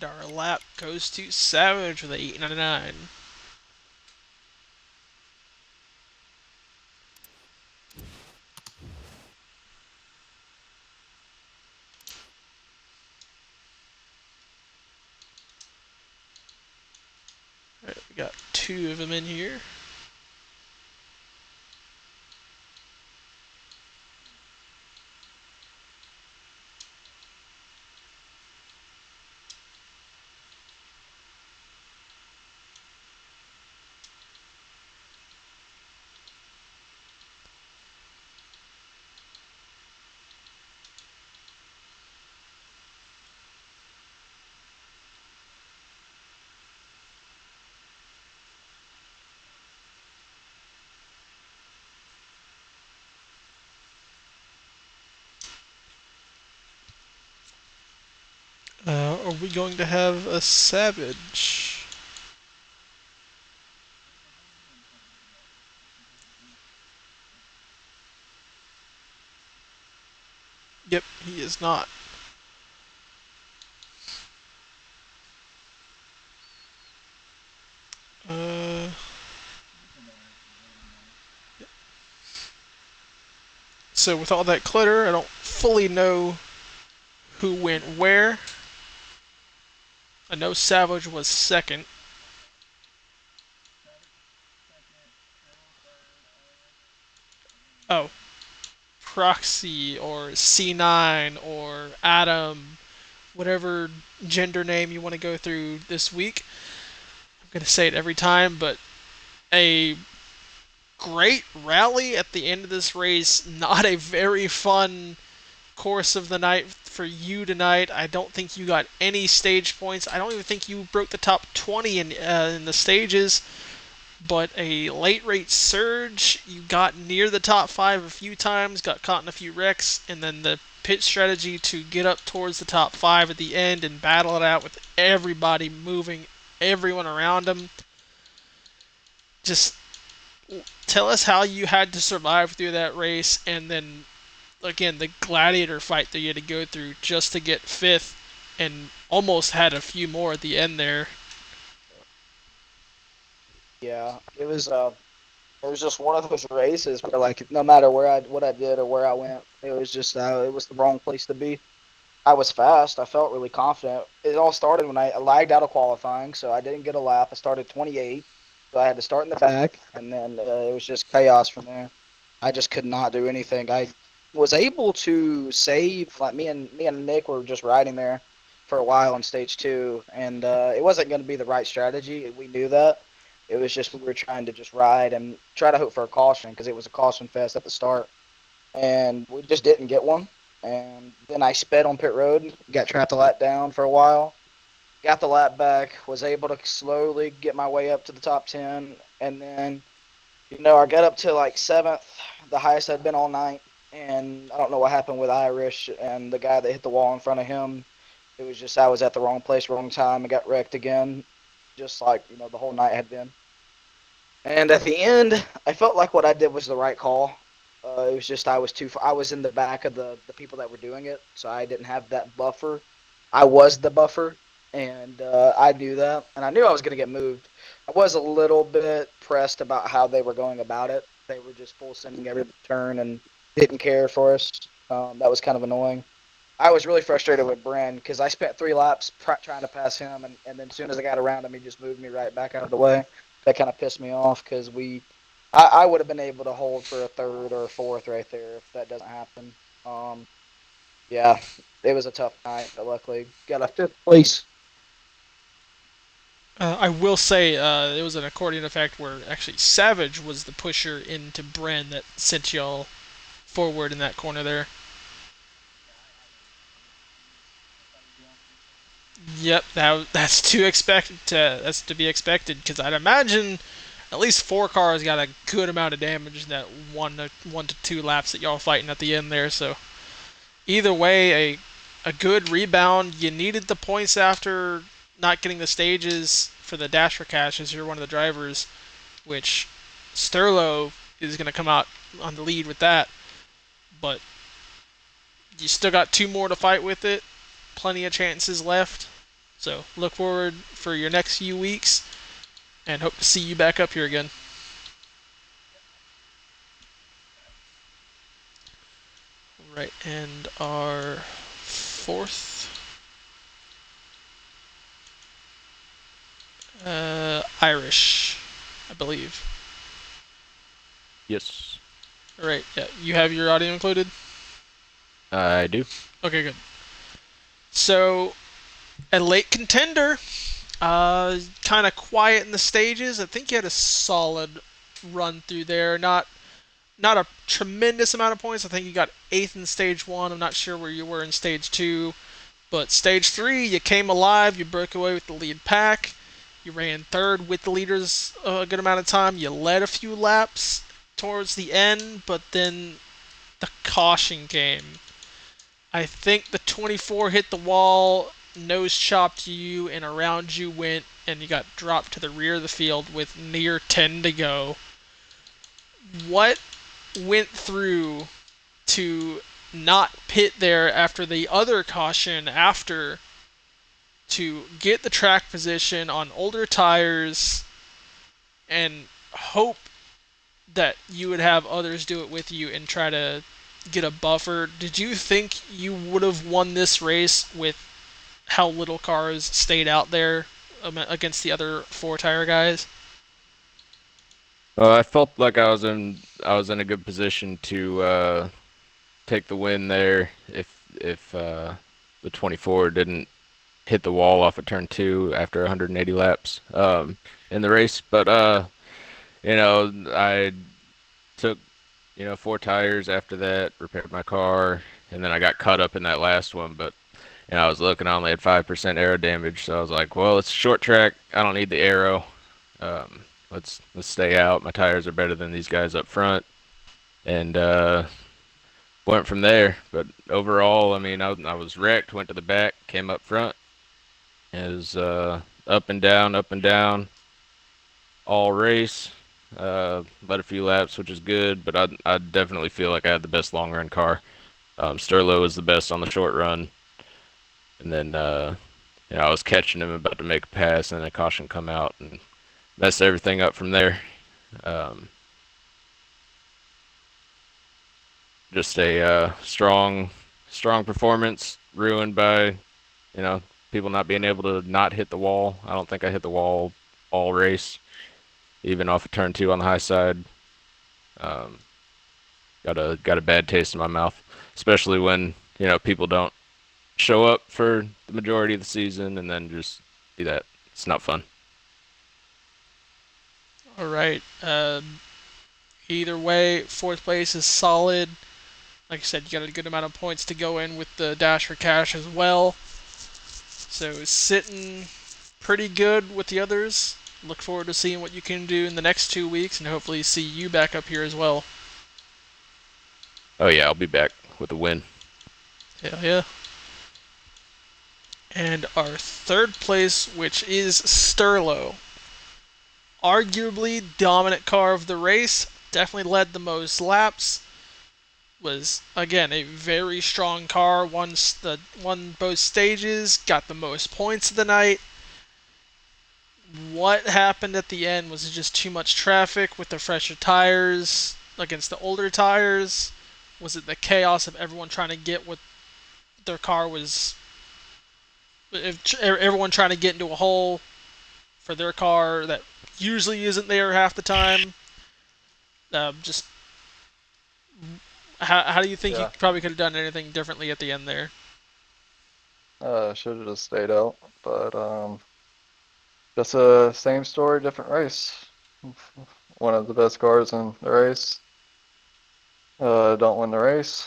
And our lap goes to Savage with a 8.99. All right, we got two of them in here. Are we going to have a Savage? Yep, he is not. Uh, so with all that clutter, I don't fully know who went where. I know Savage was second. Oh, Proxy or C9 or Adam, whatever gender name you want to go through this week. I'm going to say it every time, but a great rally at the end of this race. Not a very fun course of the night for you tonight. I don't think you got any stage points. I don't even think you broke the top 20 in the stages. But a late rate surge, you got near the top five a few times, got caught in a few wrecks, and then the pit strategy to get up towards the top five at the end and battle it out with everybody moving everyone around them. Just tell us how you had to survive through that race, and then again the gladiator fight that you had to go through just to get fifth, and almost had a few more at the end there. Yeah, it was just one of those races where like no matter where I what I did or where I went, it was just it was the wrong place to be. I was fast. I felt really confident. It all started when I lagged out of qualifying, so I didn't get a lap. I started 28, so I had to start in the back, and then it was just chaos from there. I just could not do anything. I was able to save like me and Nick were just riding there for a while on stage two, and it wasn't going to be the right strategy. We knew that. It was just we were trying to just ride and try to hope for a caution because it was a caution fest at the start, and we just didn't get one. And then I sped on pit road, got trapped a lap down for a while, got the lap back, was able to slowly get my way up to the top 10, and then I got up to like seventh, the highest I'd been all night. And I don't know what happened with Irish and the guy that hit the wall in front of him. It was just I was at the wrong place, wrong time, and got wrecked again, just like the whole night had been. And at the end, I felt like what I did was the right call. It was just I was too far. I was in the back of the people that were doing it, so I didn't have that buffer. I was the buffer, and I knew that, and I knew I was going to get moved. I was a little bit pressed about how they were going about it. They were just full sending every turn and didn't care for us. That was kind of annoying. I was really frustrated with Bren because I spent 3 laps trying to pass him, and then as soon as I got around him, he just moved me right back out of the way. That kind of pissed me off because I would have been able to hold for a third or a fourth right there if that doesn't happen. Um, yeah, it was a tough night, but luckily got a fifth place. I will say it was an accordion effect where actually Savage was the pusher into Bren that sent y'all forward in that corner there. Yep, that's to be expected because I'd imagine at least four cars got a good amount of damage in that one to two laps that y'all fighting at the end there. So either way, a good rebound. You needed the points after not getting the stages for the dash for cash as you're one of the drivers, which Sterlo is going to come out on the lead with that. But you still got two more to fight with it. Plenty of chances left. So look forward for your next few weeks and hope to see you back up here again. Right, and our fourth, Irish, I believe. Yes, Right, yeah, you have your audio included? I do. Okay, good. So, a late contender, kind of quiet in the stages. I think you had a solid run through there. Not a tremendous amount of points. I think you got eighth in stage one. I'm not sure where you were in stage two. But stage three, you came alive. You broke away with the lead pack. You ran third with the leaders a good amount of time. You led a few laps towards the end, but then the caution came. I think the 24 hit the wall, nose chopped you, and around you went, and you got dropped to the rear of the field with near 10 to go. What went through to not pit there after the other caution after to get the track position on older tires and hope that you would have others do it with you and try to get a buffer? Did you think you would have won this race with how little cars stayed out there against the other four tire guys? I felt like I was in a good position to take the win there if the 24 didn't hit the wall off of turn two after 180 laps in the race. But I took four tires after that, repaired my car, and then I got caught up in that last one. But I was looking, I only had 5% aero damage, so I was like, well, it's a short track. I don't need the aero. Um, let's stay out. My tires are better than these guys up front, and went from there. But overall, I mean, I was wrecked. Went to the back, came up front. It was up and down, all race. Led a few laps, which is good, but I definitely feel like I had the best long run car. Sterlo was the best on the short run, and then I was catching him about to make a pass, and then a caution come out and messed everything up from there. Um, just a strong performance ruined by people not being able to not hit the wall. I don't think I hit the wall all race, even off of turn two on the high side. Um, got a bad taste in my mouth, especially when people don't show up for the majority of the season and then just do that. It's not fun. All right. Either way, fourth place is solid. Like I said, you got a good amount of points to go in with the dash for cash as well. So sitting pretty good with the others. Look forward to seeing what you can do in the next 2 weeks and hopefully see you back up here as well. Oh yeah, I'll be back with a win. Hell yeah. And our third place, which is Sterlo. Arguably dominant car of the race. Definitely led the most laps. Was again a very strong car. Won both stages. Got the most points of the night. What happened at the end? Was it just too much traffic with the fresher tires against the older tires? Was it the chaos of everyone trying to get what their car was? Everyone trying to get into a hole for their car that usually isn't there half the time. Just how do you think you Yeah. probably could have done anything differently at the end there? Should have just stayed out, but just a same story, different race. One of the best cars in the race. Don't win the race.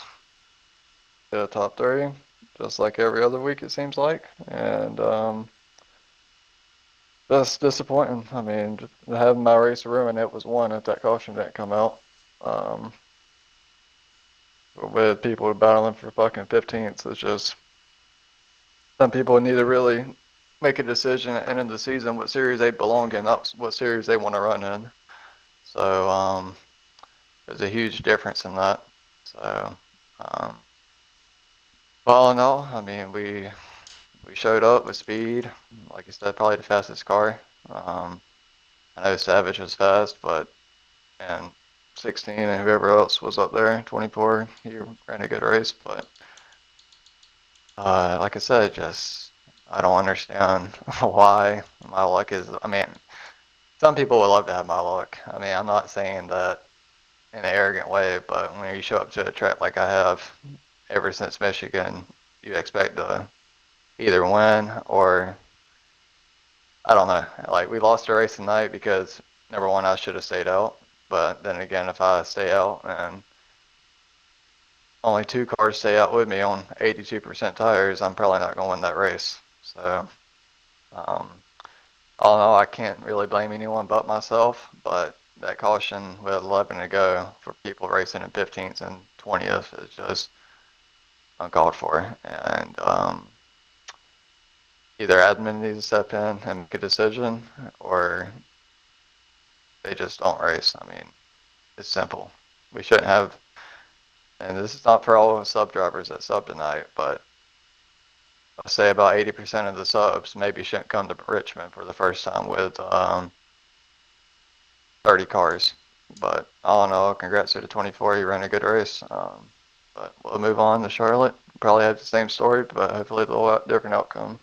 Get a top three, just like every other week it seems like, and that's disappointing. I mean, having my race ruined, it was one if that caution didn't come out. Um, with people battling for fucking 15th, it's just some people need to really make a decision at the end of the season what series they belong in, not what series they want to run in. So there's a huge difference in that. So um, all in all, I mean we showed up with speed, like you said, probably the fastest car. I know Savage was fast, but and 16 and whoever else was up there, 24, he ran a good race. But like I said, just I don't understand why my luck is. I mean, some people would love to have my luck. I mean, I'm not saying that in an arrogant way, but when you show up to a track like I have ever since Michigan, you expect to either win or I don't know. Like we lost the race tonight because number one, I should have stayed out. But then again, if I stay out and only two cars stay out with me on 82% tires, I'm probably not going to win that race. So, all in all, I can't really blame anyone but myself. But that caution with 11 to go for people racing in 15th and 20th is just uncalled for. And either admin needs to step in and make a decision, or they just don't race. I mean, it's simple. We shouldn't have, and this is not for all the sub drivers that sub tonight, but I'll say about 80% of the subs maybe shouldn't come to Richmond for the first time with 30 cars. But all in all, congrats to the 24. You ran a good race. But we'll move on to Charlotte. Probably have the same story, but hopefully a little different outcome.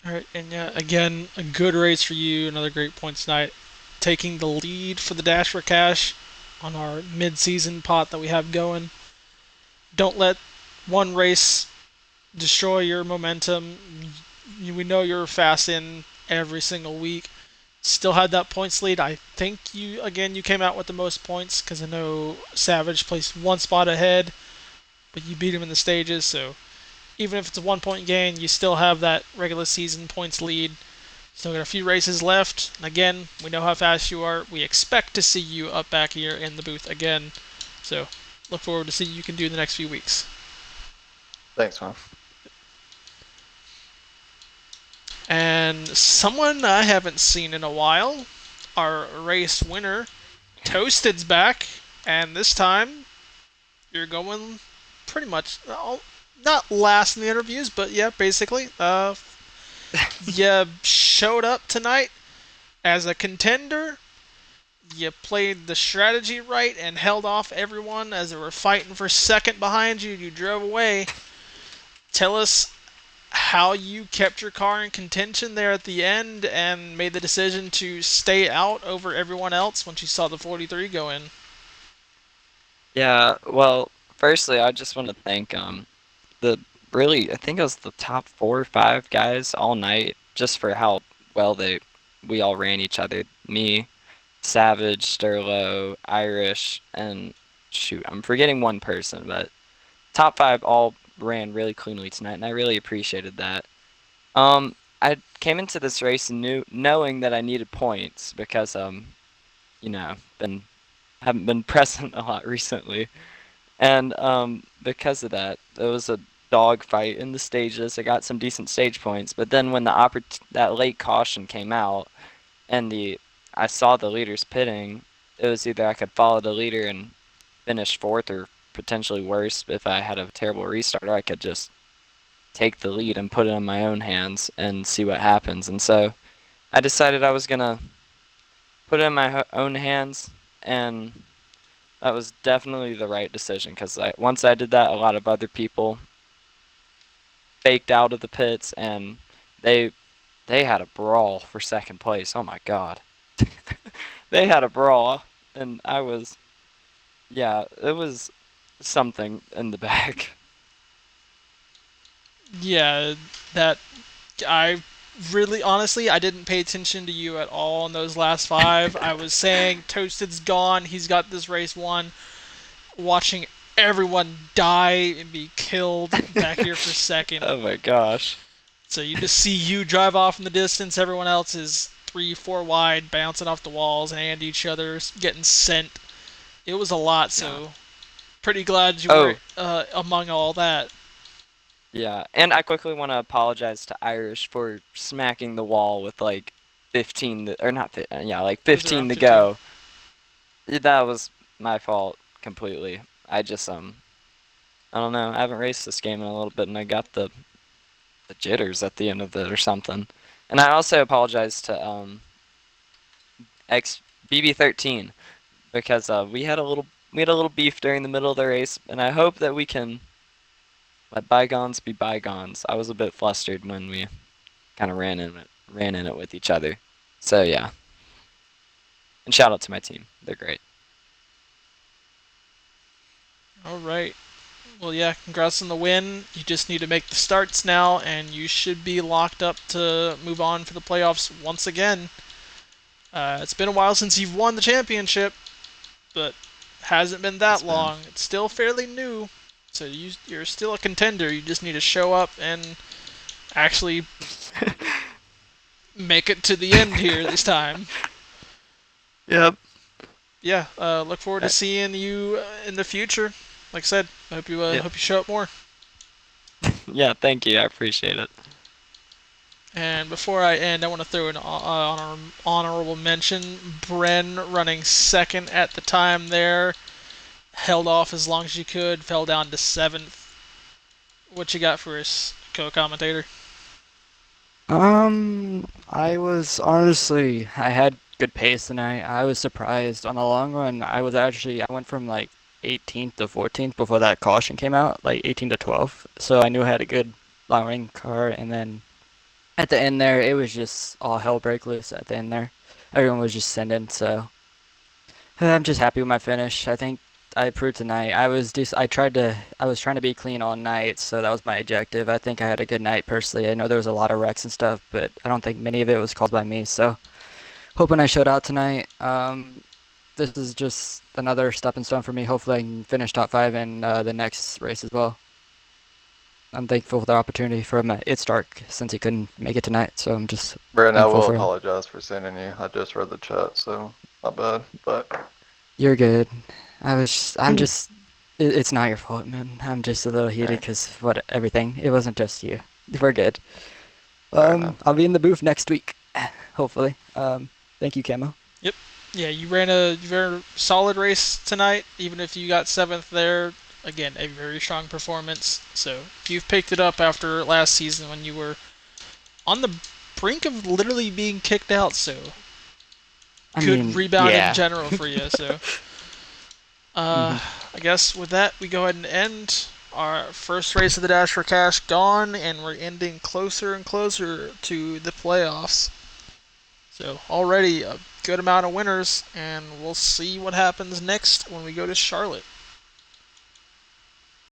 All right, and yeah, again, a good race for you. Another great points night, taking the lead for the Dash for Cash on our mid-season pot that we have going. Don't let one race destroy your momentum. We know you're fast in every single week. Still had that points lead. I think you came out with the most points because I know Savage placed one spot ahead, but you beat him in the stages. So even if it's a 1 point gain, you still have that regular season points lead. Still got a few races left. Again, we know how fast you are. We expect to see you up back here in the booth again. So look forward to see what you can do in the next few weeks. Thanks, man. And someone I haven't seen in a while, our race winner, Toasted's back, and this time you're going pretty much not last in the interviews, but yeah, basically. You showed up tonight as a contender. You played the strategy right and held off everyone as they were fighting for second behind you. You drove away. Tell us how you kept your car in contention there at the end and made the decision to stay out over everyone else once you saw the 43 go in. Yeah, well, firstly, I just want to thank the really I think it was the top 4 or 5 guys all night just for how well we all ran each other. Me, Savage, Sterlo, Irish, and shoot, I'm forgetting one person, but top 5 all ran really cleanly tonight, and I really appreciated that. I came into this race knowing that I needed points because been haven't been present a lot recently. And because of that, there was a dog fight in the stages. I got some decent stage points, but then when that late caution came out and I saw the leaders pitting, it was either I could follow the leader and finish fourth, or potentially worse if I had a terrible restart, or I could just take the lead and put it in my own hands and see what happens. And so I decided I was gonna put it in my own hands, and that was definitely the right decision because once I did that, a lot of other people faked out of the pits, and they they had a brawl for second place. Oh my god, they had a brawl. and yeah, it was something in the back. Yeah, that I really honestly I didn't pay attention to you at all in those last five. I was saying Toasted's gone, he's got this race won, watching everyone die and be killed back here for second. Oh my gosh. So you just see you drive off in the distance, everyone else is 3, 4 wide, bouncing off the walls and each other, getting sent. It was a lot, Yeah. so pretty glad you were Oh, among all that. yeah. And I quickly want to apologize to Irish for smacking the wall with like 15 or not yeah, like It was 15 around to 15. go. That was my fault completely. I just I don't know. I haven't raced this game in a little bit and I got the jitters at the end of it or something. And I also apologize to X BB13 because we had a little beef during the middle of the race, and I hope that we can let bygones be bygones. I was a bit flustered when we kind of ran in it with each other. So yeah, and shout out to my team. They're great. All right. Well, yeah, congrats on the win. You just need to make the starts now, and you should be locked up to move on for the playoffs once again. It's been a while since you've won the championship, but hasn't been that It's been long. It's still fairly new, so you're still a contender. You just need to show up and actually make it to the end here this time. Yep. Yeah, look forward to seeing you in the future. Like I said, I Yeah. hope you show up more. Yeah. Thank you. I appreciate it. And before I end, I want to throw an honorable mention. Bren running second at the time there, held off as long as you could, fell down to seventh. What you got for us, co-commentator? I had good pace tonight. I was surprised. On the long run, I went from like 18th to 14th before that caution came out, like 18 to 12. So I knew I had a good long range car. And then at the end there, it was just all hell break loose at the end there. Everyone was just sending. So I'm just happy with my finish. I think I proved tonight. I was trying to be clean all night, so that was my objective. I think I had a good night personally. I know there was a lot of wrecks and stuff, but I don't think many of it was caused by me. So hoping I showed out tonight. This is just another stepping stone for me. Hopefully I can finish top five in the next race as well. I'm thankful for the opportunity for him. It's dark since he couldn't make it tonight, so I'm just Brandon, I thankful will for him. apologize for sending you. I just read the chat, so not bad. But You're good. I'm just, it's not your fault, man. I'm just a little heated okay, because what everything. It wasn't just you. We're good. fair enough. I'll be in the booth next week, hopefully. Thank you, Camo. Yep. Yeah, you ran a very solid race tonight, even if you got seventh there. Again, a very strong performance. So you've picked it up after last season when you were on the brink of literally being kicked out. So I good mean, rebound in yeah. general for you. So hmm I guess with that, we go ahead and end our first race of the Dash for Cash gone, and we're ending closer and closer to the playoffs. So already a good amount of winners, and we'll see what happens next when we go to Charlotte.